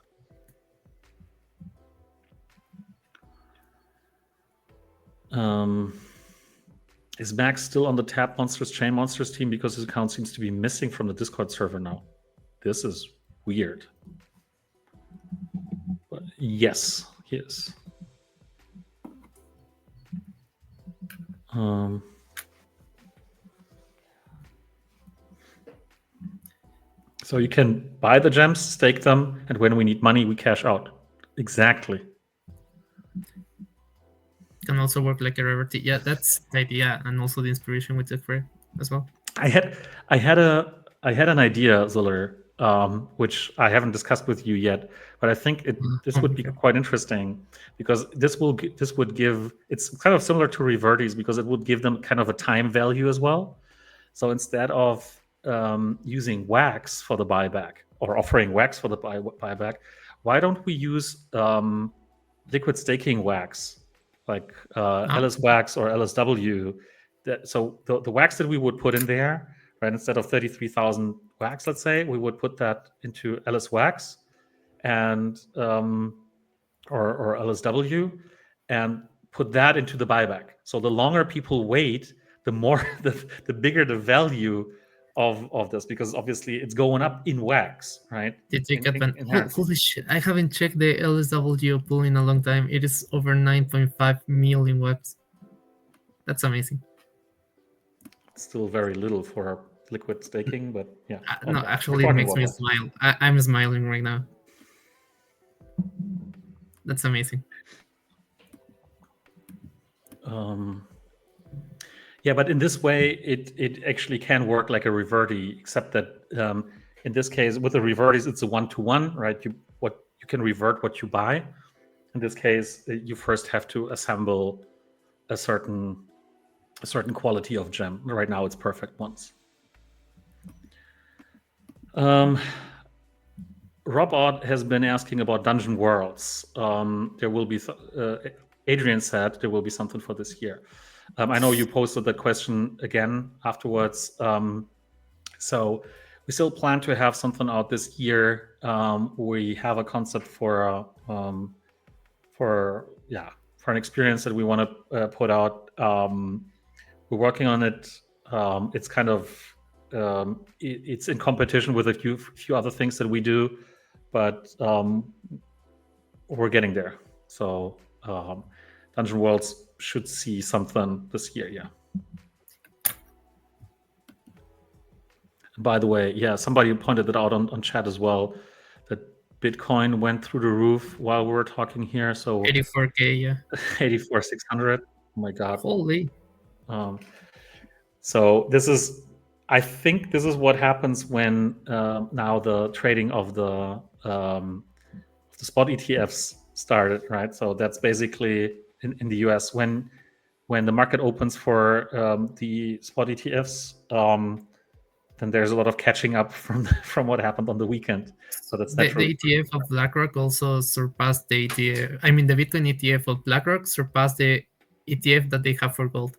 Is Max still on the Tap Monsters Chain Monsters team because his account seems to be missing from the Discord server now? This is weird. But yes, he is. So you can buy the gems, stake them, and when we need money, we cash out. Exactly. Can also work like a rarity. Yeah, that's the idea, and also the inspiration we took for it as well. I had an idea, Ziller, which I haven't discussed with you yet, but I think this would be quite interesting because this would give, it's kind of similar to reverties because it would give them kind of a time value as well. So instead of using wax for the buyback or offering wax for the buyback, why don't we use liquid staking wax like LS wax or LSW? So the wax that we would put in there, right, instead of 33,000 wax, let's say, we would put that into LS wax and or LSW and put that into the buyback. So the longer people wait, the more the bigger the value of this, because obviously it's going up in wax, right? Did you get one? Holy shit! I haven't checked the LSW pool in a long time. It is over 9.5 million wax. That's amazing. It's still very little for liquid staking, but yeah. No, actually, it makes me smile. I'm smiling right now. That's amazing. Yeah, but in this way, it actually can work like a reverty, except that in this case, with the reverties, it's a 1-to-1, right? You can revert what you buy. In this case, you first have to assemble a certain quality of gem. Right now, it's perfect ones. Rob Odd has been asking about Dungeon Worlds. There will be, Adrian said there will be something for this year. I know you posted that question again afterwards. So we still plan to have something out this year. We have a concept for an experience that we want to put out. We're working on it. It's kind of it's in competition with a few other things that we do, but we're getting there. So Dungeon Worlds should see something this year, yeah. By the way, yeah, somebody pointed it out on chat as well, that Bitcoin went through the roof while we were talking here. So 84K, yeah. 84,600. Oh my god. Holy. So I think this is what happens when now the trading of the spot ETFs started, right? So that's basically in the US when the market opens for the spot ETFs, then there's a lot of catching up from what happened on the weekend. So that's the ETF of BlackRock also surpassed the ETF. I mean, the Bitcoin ETF of BlackRock surpassed the ETF that they have for gold.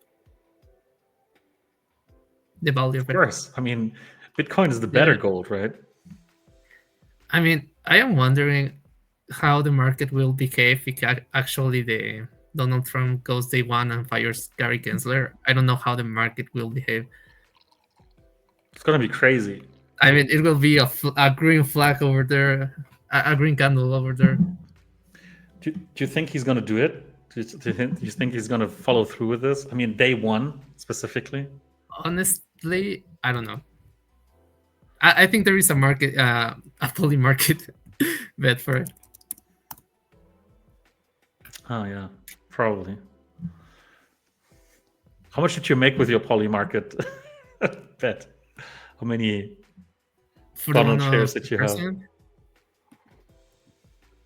The value of course. I mean, Bitcoin is the better gold, right? I mean, I am wondering how the market will behave if actually the Donald Trump goes day one and fires Gary Gensler. I don't know how the market will behave. It's going to be crazy. I mean, it will be a green flag over there, a green candle over there. Do you think he's going to do it? Do you think he's going to follow through with this? I mean, day one specifically? Honestly, I don't know. I think there is a market, a poly market bet for it. Oh yeah, probably. How much did you make with your poly market bet? How many Donald shares did you have?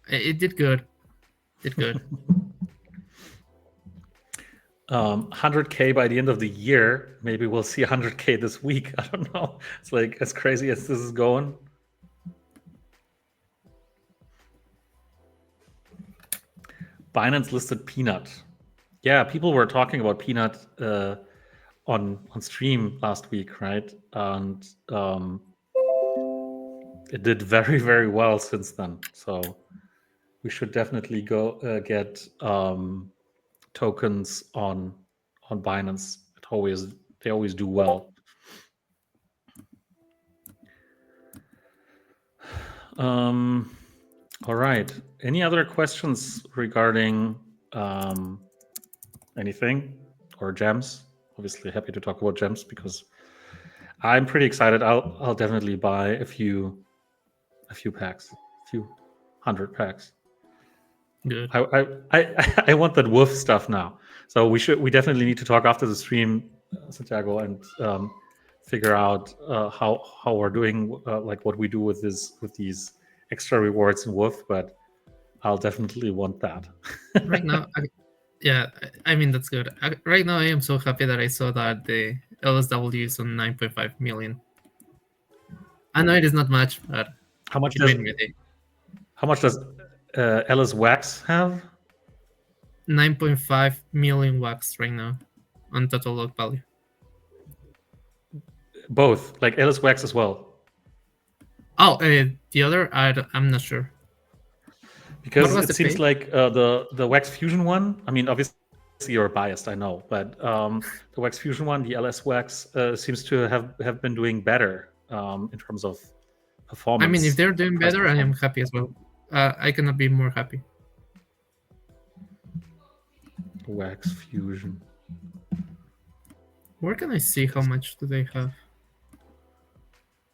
It did good. Did good. 100K by the end of the year. Maybe we'll see 100K this week. I don't know. It's like as crazy as this is going. Binance listed Peanut. Yeah, people were talking about Peanut on stream last week, right? And it did very, very well since then. So we should definitely go get tokens on Binance. They always do well. All right. Any other questions regarding anything or gems? Obviously, happy to talk about gems because I'm pretty excited. I'll definitely buy a few packs, a few 100 packs. Good. I want that wolf stuff now. So we definitely need to talk after the stream, Santiago, and figure out how we're doing, like what we do with these extra rewards in wolf. But I'll definitely want that. Right now, I mean that's good. Right now, I am so happy that I saw that the LSW is on 9.5 million. I know it is not much, but How much it does made me day. Alice Wax have? 9.5 million wax right now on total log value. Both, like Alice Wax as well. Oh, the other, I'm not sure. Because it seems like the Wax Fusion one. I mean, obviously you're biased, I know, but the Wax Fusion one, the LS Wax, seems to have been doing better in terms of performance. I mean, if they're doing better, I am happy as well. I cannot be more happy. Wax Fusion. Where can I see how much do they have?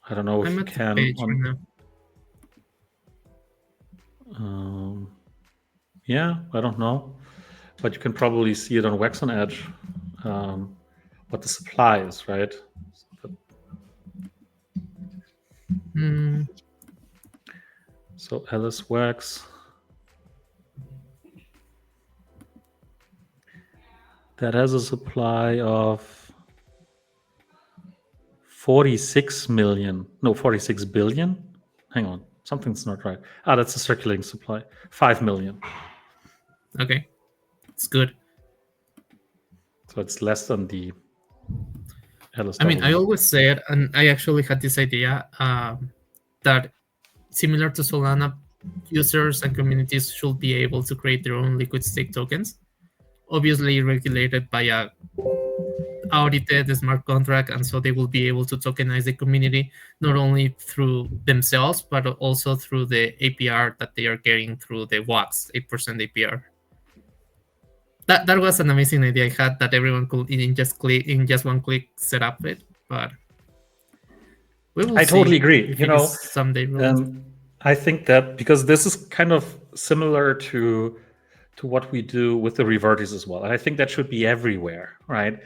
I don't know if I'm you at can. the page right now. Yeah, I don't know, but you can probably see it on Wax on Edge. What the supply is, right? So Alice Wax. That has a supply of 46 billion. Hang on, something's not right. That's a circulating supply. 5 million. Okay, it's good. So it's less than the LSW. I mean, I always said, and I actually had this idea that similar to Solana, users and communities should be able to create their own liquid stake tokens, obviously regulated by a audited smart contract, and so they will be able to tokenize the community not only through themselves but also through the APR that they are getting through the WAX 8% APR. That was an amazing idea I had, that everyone could in just one click set up it, but we will. I totally agree. Someday. I think that because this is kind of similar to what we do with the reverties as well, and I think that should be everywhere, right?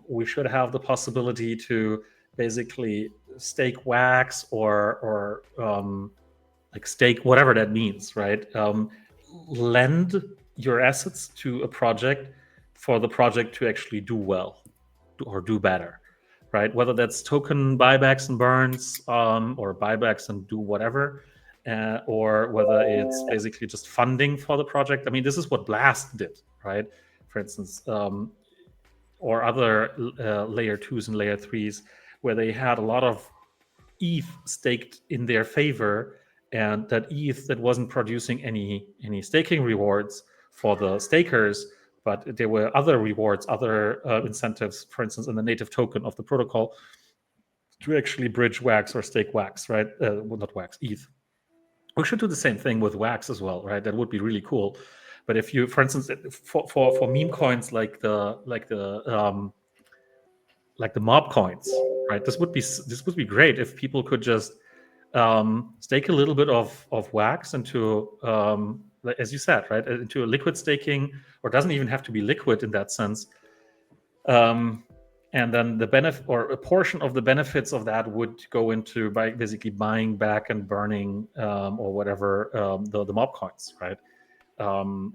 We should have the possibility to basically stake wax or like stake whatever that means, right? Lend your assets to a project for the project to actually do well or do better, right? Whether that's token buybacks and burns, or buybacks and do whatever, or whether it's basically just funding for the project. I mean, this is what Blast did, right? For instance, or other layer 2s and layer 3s, where they had a lot of ETH staked in their favor, and that ETH that wasn't producing any staking rewards for the stakers, but there were other rewards, other incentives, for instance, in the native token of the protocol to actually bridge wax or stake wax, right? Well, not wax, ETH. We should do the same thing with wax as well, right? That would be really cool. But if you, for instance, for meme coins like the mob coins, right? This would be great if people could just stake a little bit of wax into, as you said, right, into a liquid staking, or doesn't even have to be liquid in that sense. And then the benefit, or a portion of the benefits of that, would go into basically buying back and burning or whatever the mob coins, right?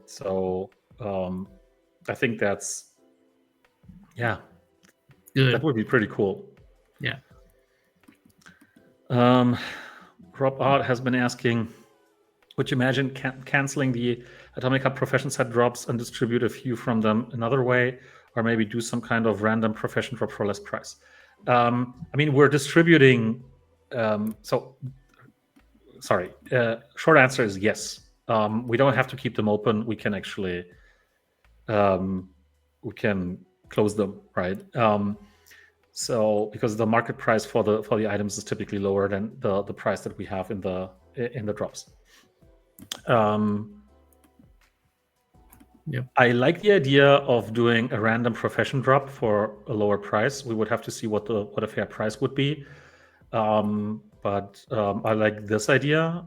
So I think that's good. That would be pretty cool. Yeah. Rob Art has been asking, would you imagine canceling the Atomic Hub profession set drops and distribute a few from them another way, or maybe do some kind of random profession drop for less price? I mean, we're distributing. Short answer is yes. We don't have to keep them open. We can actually we can close them, right? So because the market price for the items is typically lower than the price that we have in the drops. Yep. I like the idea of doing a random profession drop for a lower price. We would have to see what a fair price would be. But I like this idea.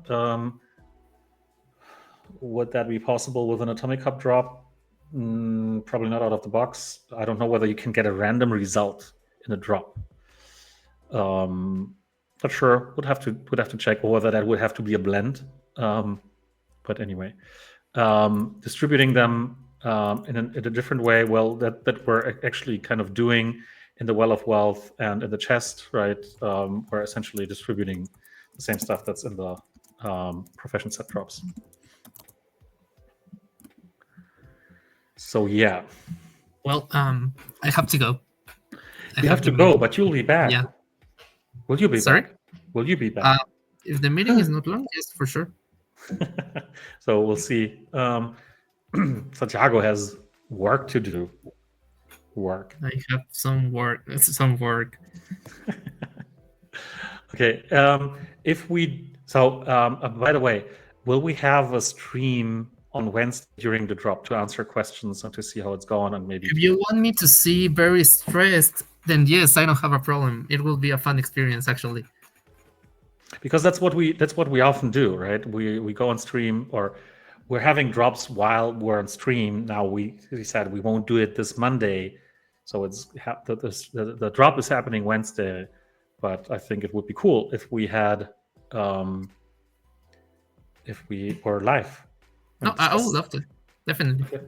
Would that be possible with an atomic cup drop? Probably not out of the box. I don't know whether you can get a random result in a drop. Not sure. Would have to check, or whether that would have to be a blend. But anyway, distributing them in a different way. Well, that we're actually kind of doing in the Well of Wealth and in the chest, right? We're essentially distributing the same stuff that's in the profession set drops. So yeah. Well, I have to go. You have to go, but you'll be back. Yeah. Will you be Sorry? back? Will you be back? If the meeting is not long, yes, for sure. So we'll see. Santiago has work to do. Work. I have some work. Some work. Okay. If we by the way, will we have a stream on Wednesday during the drop to answer questions and to see how it's going, and maybe if you want me to see very stressed, then yes, I don't have a problem. It will be a fun experience, actually. Because that's what we often do, right? We go on stream, or we're having drops while we're on stream. Now we said we won't do it this Monday, so the drop is happening Wednesday. But I think it would be cool if we had if we were live. No, I would love to, definitely. Okay.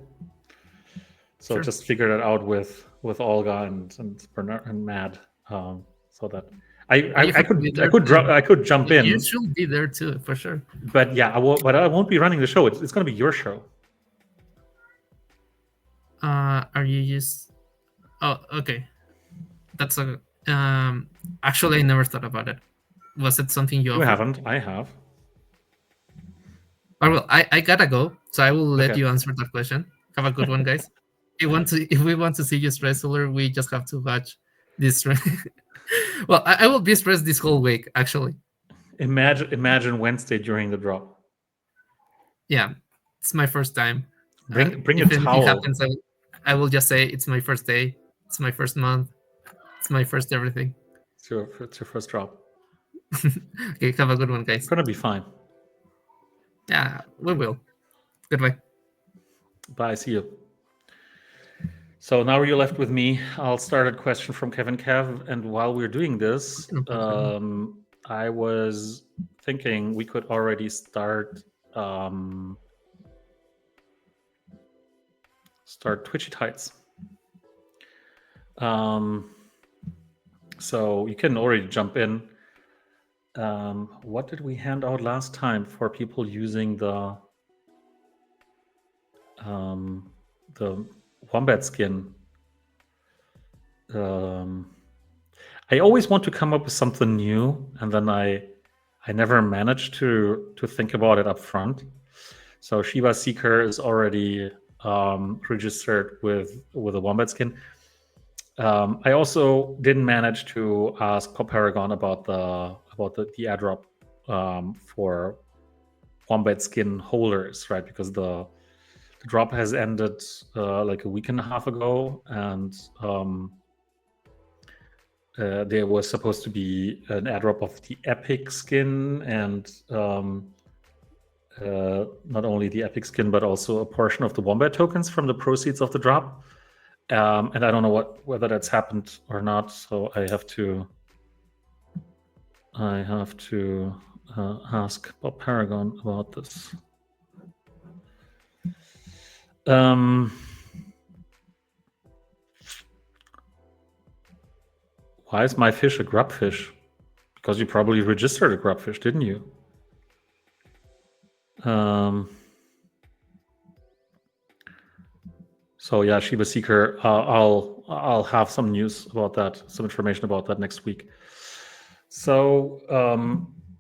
So sure. Just figure that out with Olga and Bernard and Matt, so that I could jump in. You should be there too, for sure. But yeah, but I won't be running the show. It's going to be your show. Are you just? Oh, okay. That's a. Actually, I never thought about it. Was it something you? You haven't. I have. Oh, well, I gotta go, so I will let you answer that question. Have a good one, guys. If we want to see you wrestler, we just have to watch this. Well, I will be stressed this whole week, actually. Imagine Wednesday during the drop. Yeah, it's my first time. Bring a towel. If it happens, I will just say it's my first day. It's my first month. It's my first everything. It's your first drop. Okay, have a good one, guys. It's gonna be fine. Yeah, we will. Goodbye. Bye. See you. So now you're left with me. I'll start a question from Kevin Kev. And while we're doing this, I was thinking we could already start Twitchy Tights. So you can already jump in. What did we hand out last time for people using the wombat skin? I always want to come up with something new, and then I never manage to think about it up front. So Shiva Seeker is already registered with a wombat skin. I also didn't manage to ask Pop Paragon about the airdrop for wombat skin holders, right? Because the drop has ended like a week and a half ago, and there was supposed to be an airdrop of the epic skin, and not only the epic skin, but also a portion of the wombat tokens from the proceeds of the drop. And I don't know whether that's happened or not, so I have to ask Bob Paragon about this. Why is my fish a grub fish? Because you probably registered a grub fish, didn't you? So yeah, Shiba Seeker, I'll have some news about that, some information about that next week. So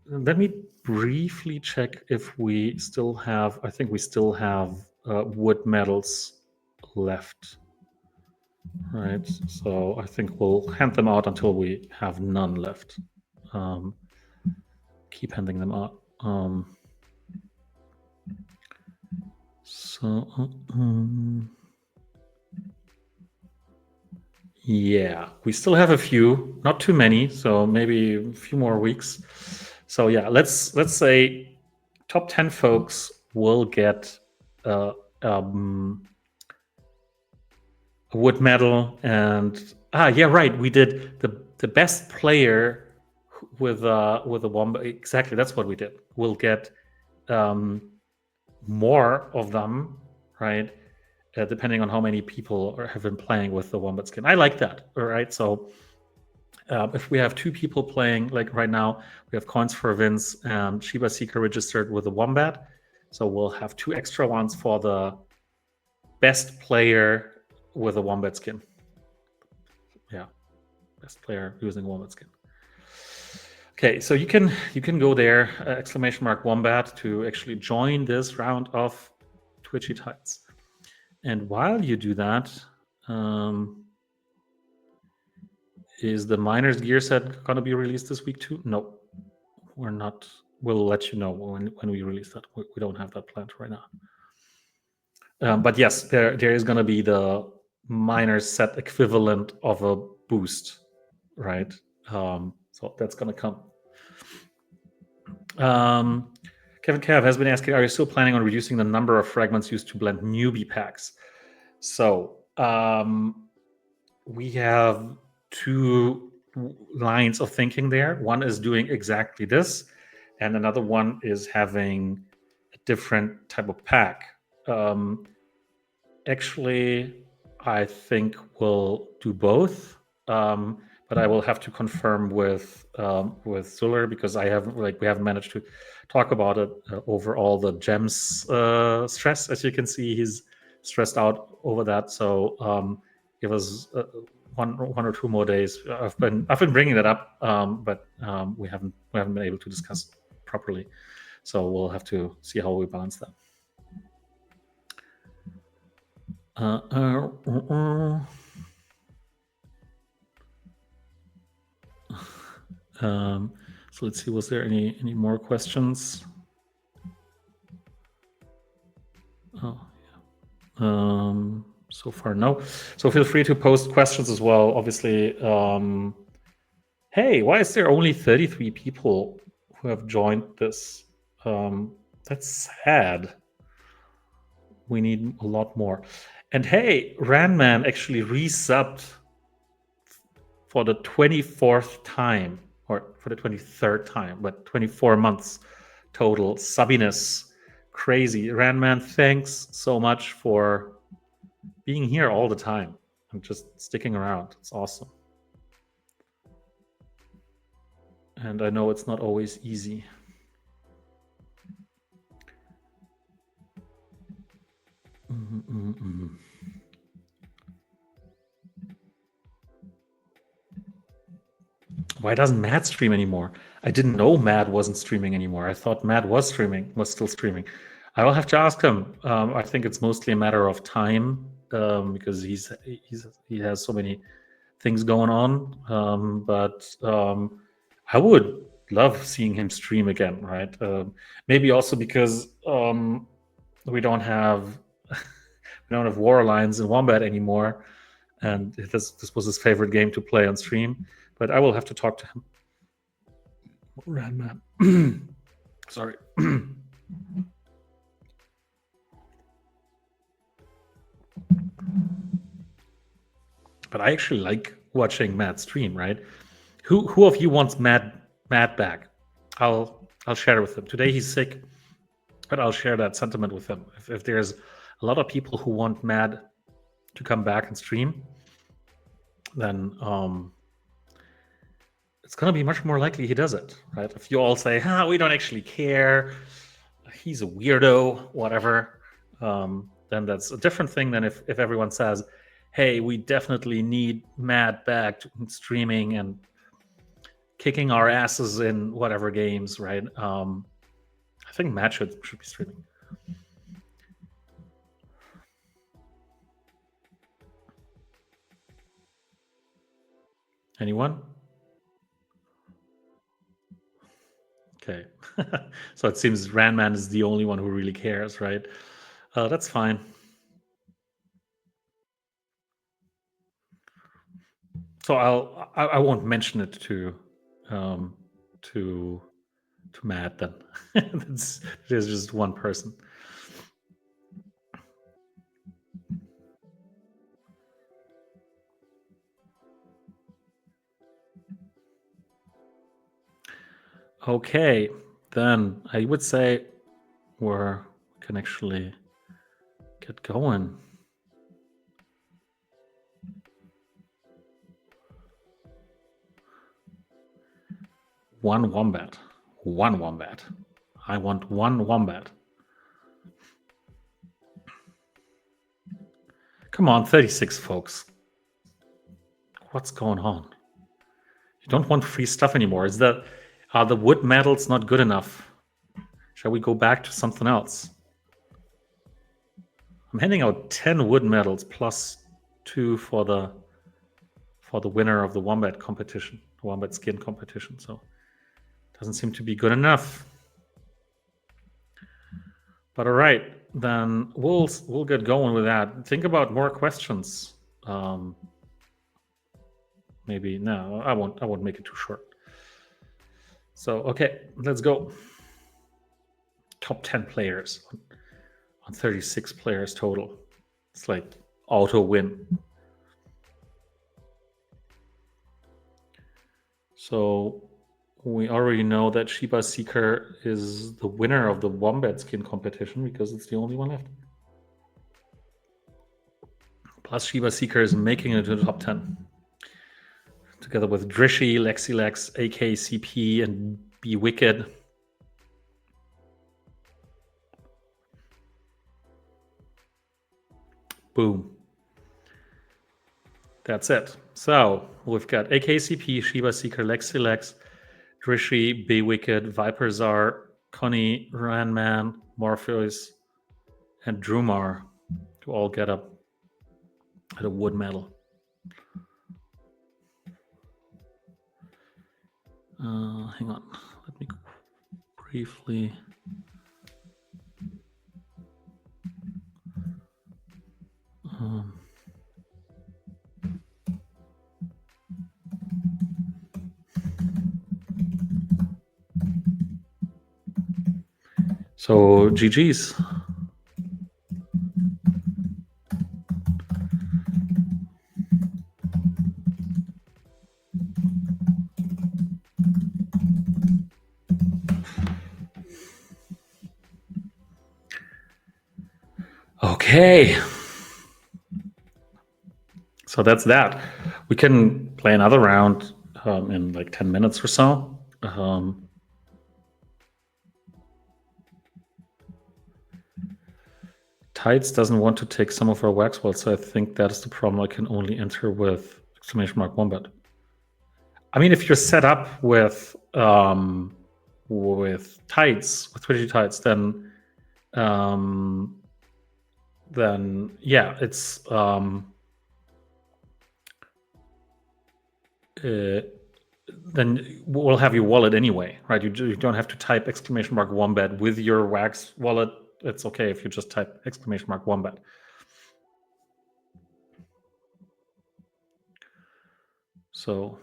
let me briefly check if we still have. I think we still have wood medals left. Right, so I think we'll hand them out until we have none left. Keep handing them out. Yeah, we still have a few, not too many, so maybe a few more weeks. So yeah, let's say top 10 folks will get a wood medal, and yeah, right, we did the best player with a wombat. Exactly, that's what we did. We'll get more of them, right? Depending on how many people have been playing with the wombat skin. I like that. All right, so if we have 2 people playing, like right now, we have coins for Vince and Shiba Seeker registered with the wombat, so we'll have 2 extra ones for the best player with a wombat skin. Yeah, best player using wombat skin. Okay, so you can go there, !wombat, to actually join this round of Twitchy Tides. And while you do that, is the Miner's Gear set going to be released this week too? No, we're not. We'll let you know when we release that. We don't have that planned right now. But yes, there is going to be the Miner's set equivalent of a boost, right? So that's going to come. Kevin Cav has been asking, are you still planning on reducing the number of fragments used to blend newbie packs? So we have 2 lines of thinking there. One is doing exactly this, and another one is having a different type of pack. Actually, I think we'll do both, but I will have to confirm with Zuller, because we haven't managed to talk about it over all the gems stress. As you can see, he's stressed out over that. So give us one or 2 more days. I've been bringing that up, but we haven't been able to discuss it properly. So we'll have to see how we balance that. So let's see, was there any more questions? Oh, yeah. So far, no. So feel free to post questions as well. Obviously, hey, why is there only 33 people who have joined this? That's sad. We need a lot more. And hey, Ranman actually resubbed for the 24th time, or for the 23rd time, but 24 months total. Subbiness, crazy. Ranman, thanks so much for being here all the time and just sticking around. It's awesome. And I know it's not always easy. Why doesn't Matt stream anymore? I didn't know Matt wasn't streaming anymore. I thought Matt was still streaming. I will have to ask him. I think it's mostly a matter of time, because he has so many things going on. But I would love seeing him stream again, right? Maybe also because we don't have War Alliance in Wombat anymore, and this was his favorite game to play on stream. But I will have to talk to him. Ranman. Sorry. But I actually like watching Matt stream, right? Who of you wants Matt back? I'll share it with him. Today he's sick, but I'll share that sentiment with him. If there's a lot of people who want Matt to come back and stream, then it's going to be much more likely he does it, right? If you all say, we don't actually care, he's a weirdo, whatever, then that's a different thing than if everyone says, hey, we definitely need Matt back streaming and kicking our asses in whatever games, right? I think Matt should be streaming. Anyone? Okay. So it seems Ranman is the only one who really cares, right? That's fine. So I won't mention it to to Matt then. There's just one person. Okay, then I would say we can actually get going. One wombat. One wombat. I want one wombat. Come on, 36 folks. What's going on? You don't want free stuff anymore. Are the wood medals not good enough? Shall we go back to something else? I'm handing out 10 wood medals plus 2 for the winner of the wombat competition, wombat skin competition. So it doesn't seem to be good enough. But all right, then we'll get going with that. Think about more questions. Maybe no, I won't make it too short. So okay, let's go. Top 10 players on 36 players total. It's like auto win. So we already know that Shiba Seeker is the winner of the wombat skin competition because it's the only one left. Plus Shiba Seeker is making it to the top 10. Together with Drishy, Lexilex, AKCP, and Be Wicked. Boom. That's it. So we've got AKCP, Shiba Seeker, Lexilex, Drishy, Be Wicked, Viperzar, Connie, Ranman, Morpheus, and Drumar to all get up at a wood medal. Hang on. Let me briefly. So GG's. Okay. So that's that. We can play another round in like 10 minutes or so. Tides doesn't want to take some of our wax walls, so I think that is the problem. I can only enter with exclamation mark wombat. I mean, if you're set up with tides, with Twitchy tides, then yeah, it's then we'll have your wallet anyway, right? You don't have to type exclamation mark wombat with your wax wallet. It's okay if you just type exclamation mark wombat. So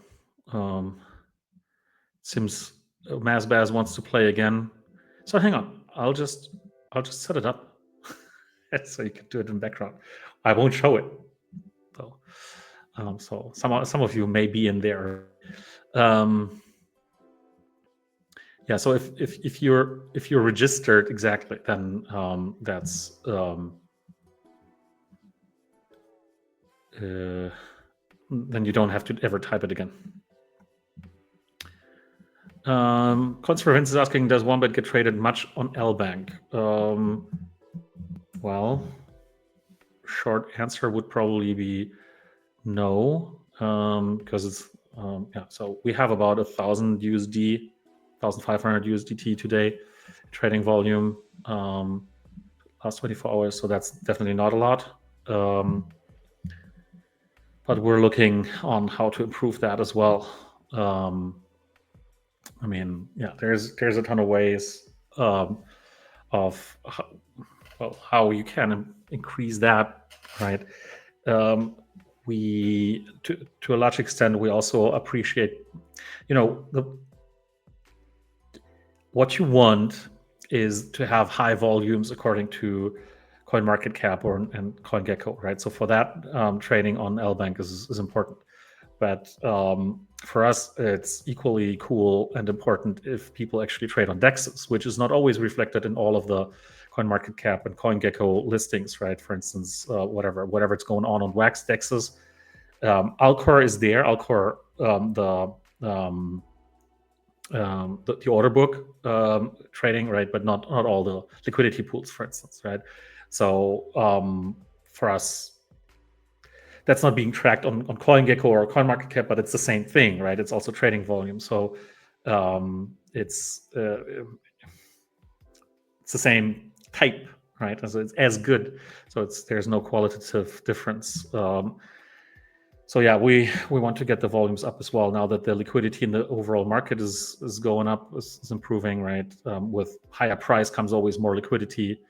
seems Mazbaz wants to play again. So hang on, I'll just set it up so you can do it in background. I won't show it though. So some of you may be in there. Yeah. So if you're registered exactly, then that's then you don't have to ever type it again. Consular Vince is asking, does Wombat get traded much on L-Bank? Well, short answer would probably be no, because it's yeah. So we have about 1,000 USD, 1,500 USDT today trading volume last 24 hours. So that's definitely not a lot. But we're looking on how to improve that as well. I mean, yeah, there's a ton of ways of how you can increase that, right? We to a large extent we also appreciate, what you want is to have high volumes according to CoinMarketCap and CoinGecko, right? So for that, trading on LBank is important. But for us, it's equally cool and important if people actually trade on DEXs, which is not always reflected in all of the CoinMarketCap and CoinGecko listings, right? For instance, whatever it's going on Wax DEXs. Alcor is there. Alcor, the order book trading, right? But not all the liquidity pools, for instance, right? So for us, that's not being tracked on CoinGecko or CoinMarketCap, but it's the same thing, right? It's also trading volume. So it's the same type, right? So it's as good. So there's no qualitative difference. So yeah, we want to get the volumes up as well now that the liquidity in the overall market is going up, is improving, right? With higher price comes always more liquidity.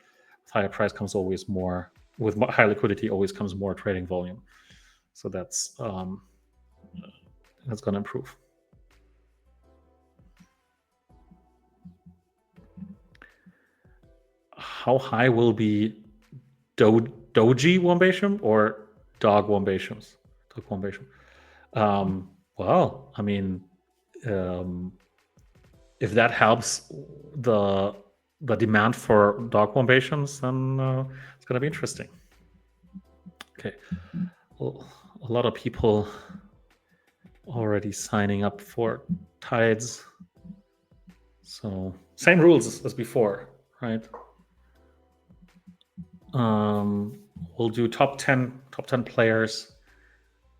With higher price comes always more. With higher liquidity always comes more trading volume. So that's going to improve. How high will be Doji Wombatium or Dog Wombatiums? Dog Wombatium. Well, I mean, if that helps the demand for Dog Wombatiums, then it's going to be interesting. Okay. Well, a lot of people already signing up for Tides. So same rules as before, right? We'll do top 10 players,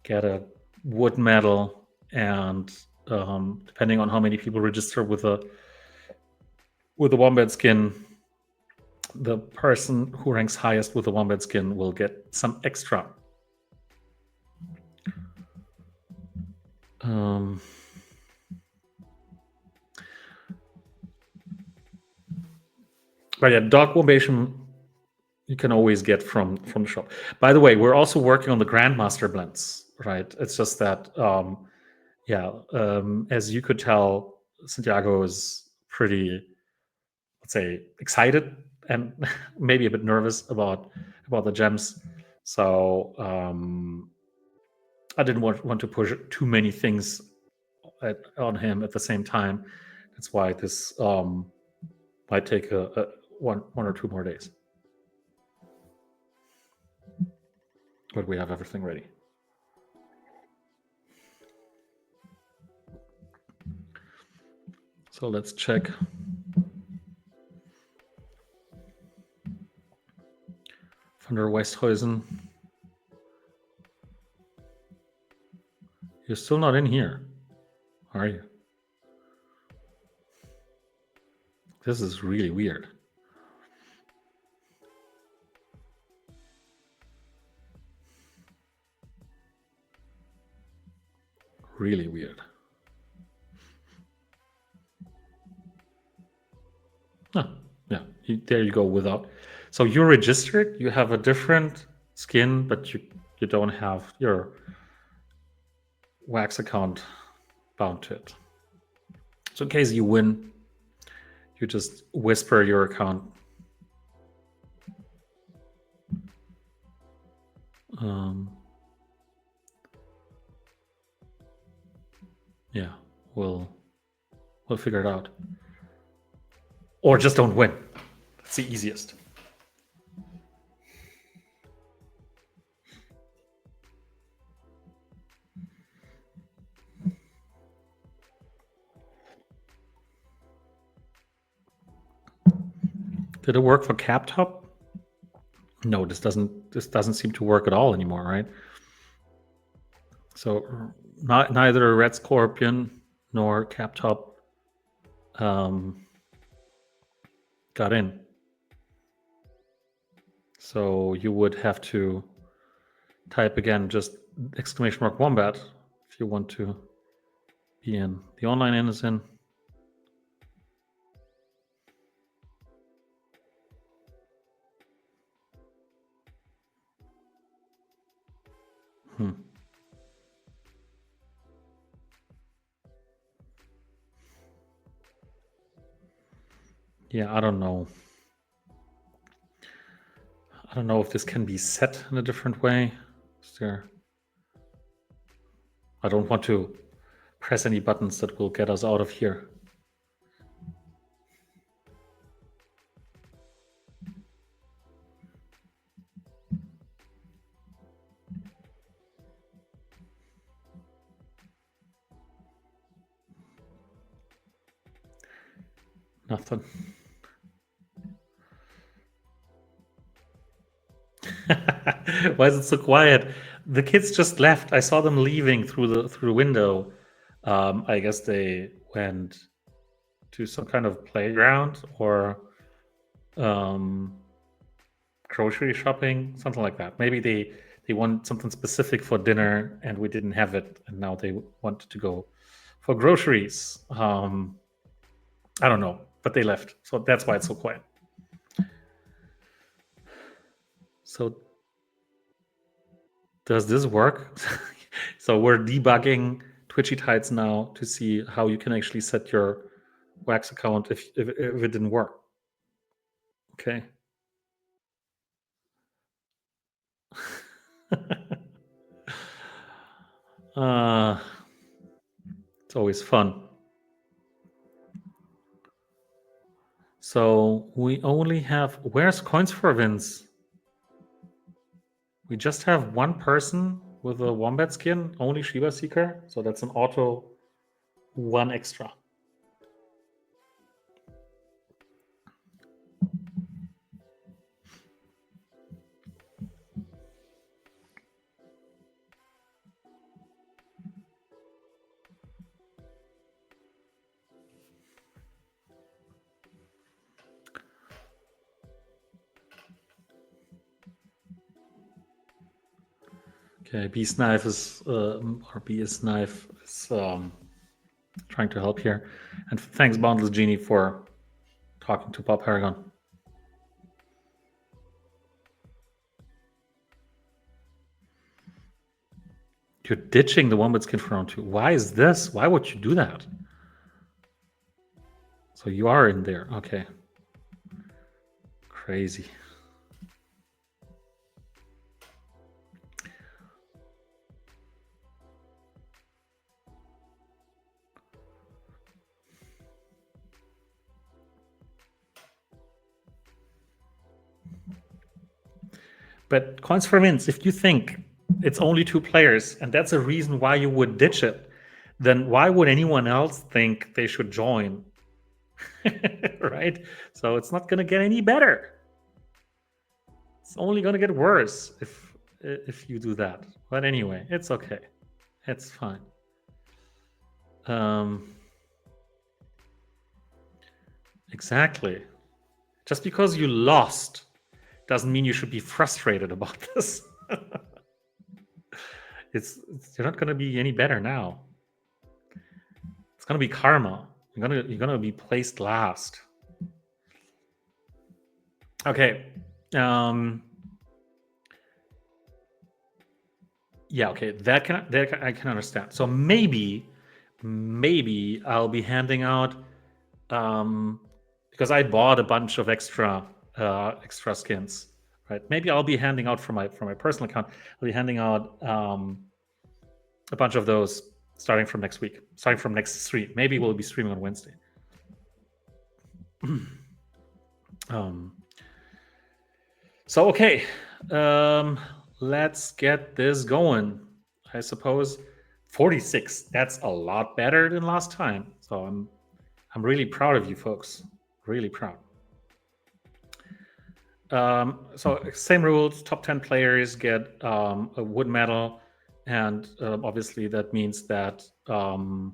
get a wood medal, and depending on how many people register with the wombat skin, the person who ranks highest with the wombat skin will get some extra. But yeah, Dog Wombatium you can always get from the shop. By the way, we're also working on the Grandmaster blends, right? It's just that, as you could tell, Santiago is pretty, let's say, excited and maybe a bit nervous about the gems. So I didn't want to push too many things on him at the same time. That's why this might take one or two more days. But we have everything ready. So let's check. Van der Westhuizen. You're still not in here, are you? This is really weird. Really weird. Oh, yeah, there you go without. So you're registered, you have a different skin, but you don't have your Wax account bound to it. So in case you win, you just whisper your account. Yeah, we'll figure it out. Or just don't win. That's the easiest. Did it work for CapTop? No, this doesn't seem to work at all anymore, right? So neither Red Scorpion nor CapTop got in. So you would have to type again just exclamation mark wombat if you want to be in. The online in is in. Yeah, I don't know. I don't know if this can be set in a different way. Is there... I don't want to press any buttons that will get us out of here. Nothing. Why is it so quiet? The kids just left. I saw them leaving through the window. I guess they went to some kind of playground or grocery shopping, something like that. Maybe they want something specific for dinner and we didn't have it, and now they wanted to go for groceries. I don't know, but they left, so that's why it's so quiet. So does this work? So we're debugging Twitchy Tides now to see how you can actually set your Wax account if it didn't work. Okay. It's always fun. So we only have... Where's Coins for Wins? We just have one person with a wombat skin, only Shiba Seeker. So that's an auto 1 extra. Okay, Beast Knife is or Beast Knife is trying to help here, and thanks Boundless Genie for talking to Bob Paragon. You're ditching the Wombat skin for round 2. Why is this? Why would you do that? So you are in there. Okay. Crazy. But Coins for Wins, if you think it's only 2 players and that's a reason why you would ditch it, then why would anyone else think they should join? Right? So it's not going to get any better. It's only going to get worse if you do that. But anyway, it's okay. It's fine. Exactly. Just because you lost doesn't mean you should be frustrated about this. You're not going to be any better now. It's going to be karma. You're going to be placed last. Okay. Yeah. Okay. That I can understand. So maybe I'll be handing out because I bought a bunch of extra skins. Right. Maybe I'll be handing out from my personal account. I'll be handing out a bunch of those starting from next week, starting from next stream. Maybe we'll be streaming on Wednesday. So okay, let's get this going. I suppose 46. That's a lot better than last time. So I'm really proud of you folks. Really proud. So same rules. Top 10 players get a wood medal. And obviously that means that that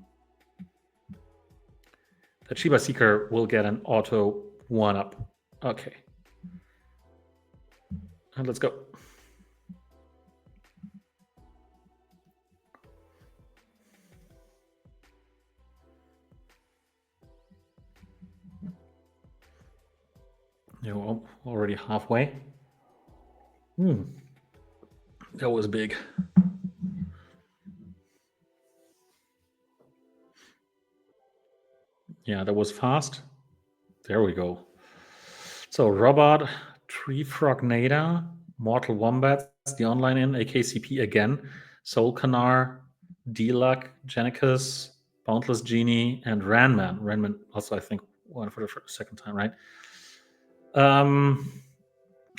Shiba Seeker will get an auto 1-up. Okay. And let's go. You're already halfway. That was big. Yeah, that was fast. There we go. So Robot, Tree Frognada, Mortal Wombats, the online in, AKCP again, Soul Canar, D-Luck, Genicus, Boundless Genie, and Ranman. Ranman also, I think, won for the second time, right?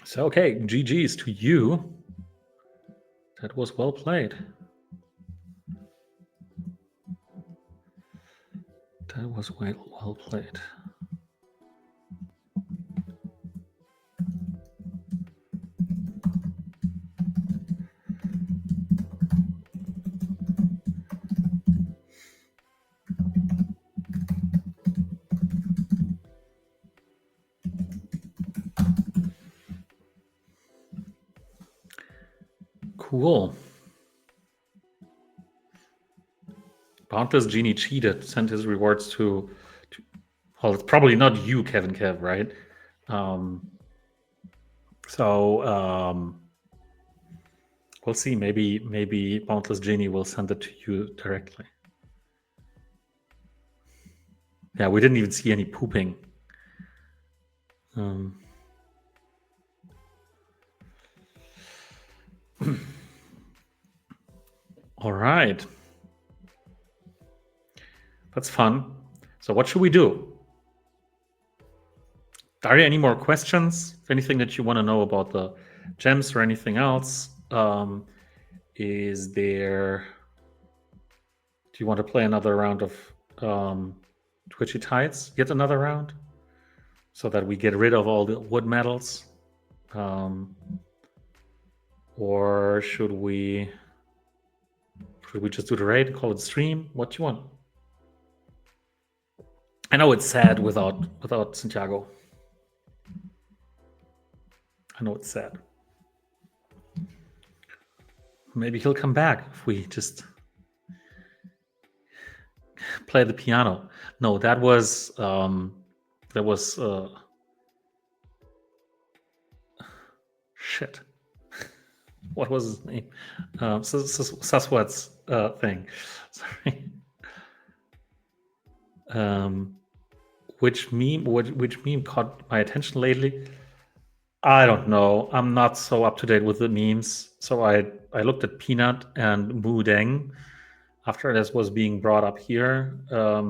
So, okay, GG's to you. That was well played. That was well played. Cool. Boundless Genie cheated, sent his rewards to well, it's probably not you, Kevin Kev, right? We'll see. Maybe Boundless Genie will send it to you directly. Yeah, we didn't even see any pooping. All right. That's fun. So what should we do? Are there any more questions? Anything that you want to know about the gems or anything else? Is there... Do you want to play another round of Twitchy Tides? Yet another round? So that we get rid of all the wood medals? Or should we just do the raid, call it stream? What do you want? I know it's sad without Santiago. I know it's sad. Maybe he'll come back if we just play the piano. No, that was shit. What was his name? Saswat's thing. Sorry. Which meme caught my attention lately? I don't know. I'm not so up to date with the memes. So I looked at Peanut and Moodeng after this was being brought up here. I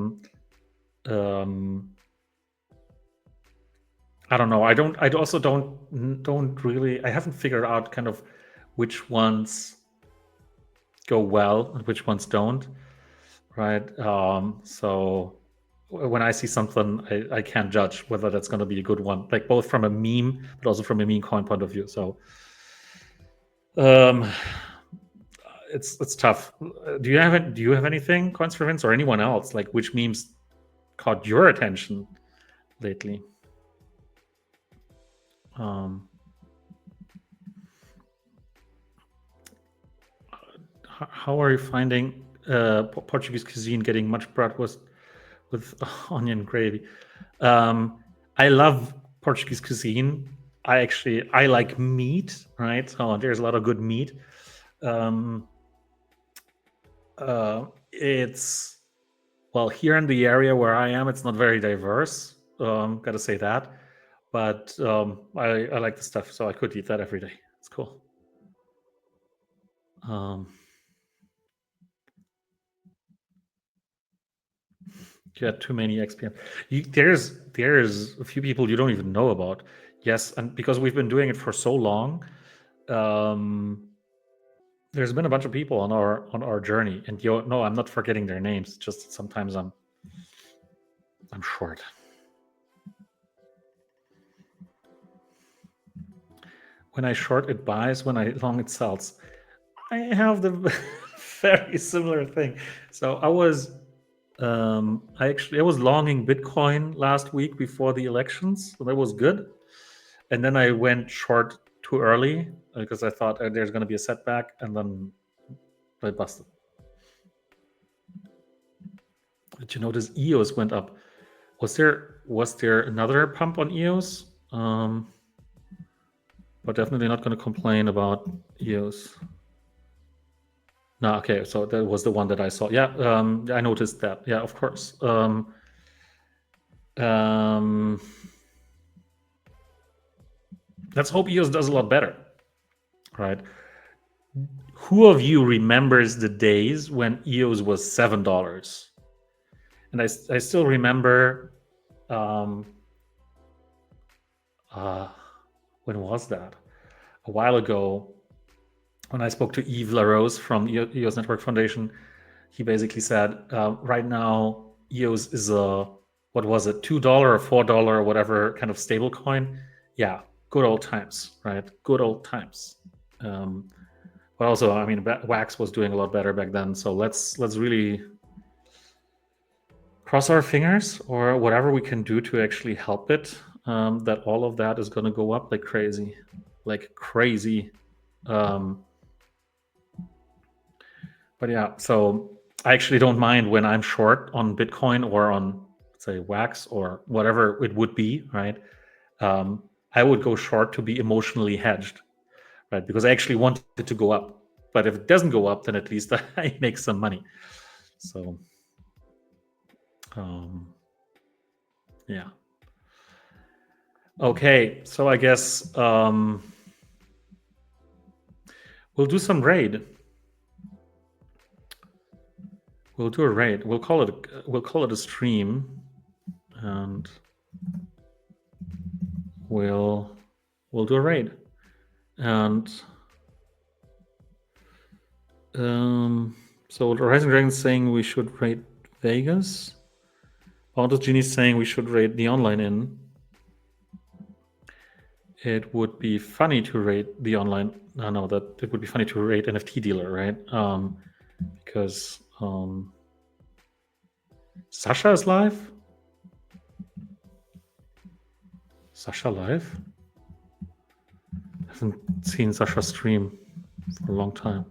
don't know. I also don't really. I haven't figured out kind of which ones go well and which ones don't. Right. So when I see something, I can't judge whether that's going to be a good one, like both from a meme, but also from a meme coin point of view. So, it's tough. Do you have anything, Coins for Vince, or anyone else? Like, which memes caught your attention lately? How are you finding Portuguese cuisine getting much bratwurst with onion gravy? I love Portuguese cuisine. I like meat, right? So there's a lot of good meat. It's here in the area where I am, it's not very diverse. Gotta say that, but I like the stuff, so I could eat that every day. It's cool. You had too many XPM. There's a few people you don't even know about. Yes, and because we've been doing it for so long, there's been a bunch of people on our journey. And no, I'm not forgetting their names. Just sometimes I'm short. When I short, it buys. When I long, it sells. I have the very similar thing. So I was longing Bitcoin last week before the elections, so that was good. And then I went short too early because I thought there's going to be a setback, and then I busted. Did you notice EOS went up? Was there another pump on EOS? But definitely not going to complain about EOS. No, okay, so that was the one that I saw. Yeah, I noticed that. Yeah, of course. Let's hope EOS does a lot better, right? Who of you remembers the days when EOS was $7? And I still remember, when was that? A while ago, when I spoke to Yves Larose from EOS Network Foundation, he basically said, right now, EOS is what was it, $2 or $4 or whatever kind of stable coin. Yeah, good old times, right? Good old times. But also, I mean, Wax was doing a lot better back then. So let's really cross our fingers or whatever we can do to actually help it, that all of that is going to go up like crazy. But yeah, so I actually don't mind when I'm short on Bitcoin or on, say, Wax or whatever it would be, right? I would go short to be emotionally hedged, right? Because I actually want it to go up. But if it doesn't go up, then at least I make some money. So, yeah. Okay, so I guess we'll do some raid. We'll do a raid. We'll call it a stream, and we'll do a raid. And so Rising Dragon is saying we should raid Vegas. Boundless Genie is saying we should raid the online in. It would be funny to raid the online. No, that it would be funny to raid NFT dealer, right? Because Sasha is live. Sasha live? I haven't seen Sasha stream for a long time.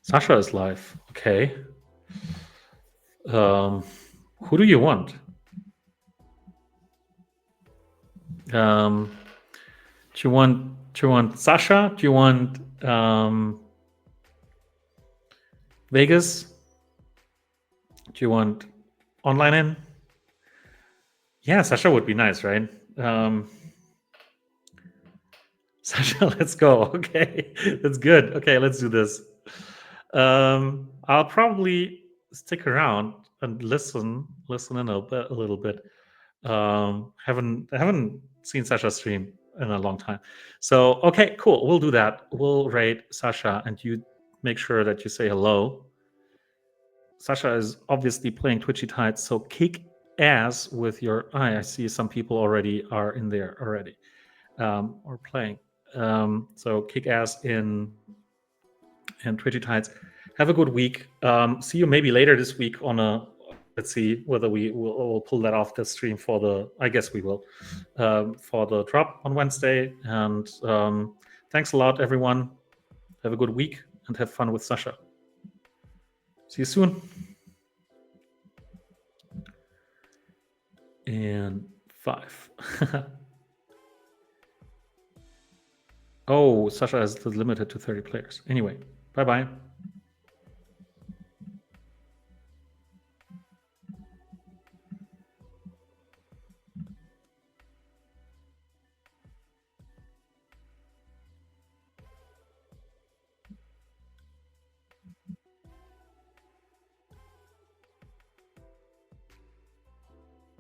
Sasha is live. Okay. Who do you want? Do you want Sasha? Do you want Vegas? Do you want online in? Yeah, Sasha would be nice, right? Sasha, let's go. Okay, that's good. Okay, let's do this. I'll probably stick around and listen in a little bit. Haven't seen Sasha stream in a long time. So okay, cool. We'll do that. We'll raid Sasha, and you make sure that you say hello. Sasha is obviously playing Twitchy Tides, so kick ass with your. I see some people already are in there already, or playing. So kick ass in Twitchy Tides. Have a good week. See you maybe later this week on a. Let's see whether we'll pull that off the stream for the. I guess we will, for the drop on Wednesday. And thanks a lot, everyone. Have a good week and have fun with Sasha. See you soon. And 5. Oh, Sasha is limited to 30 players. Anyway, bye-bye.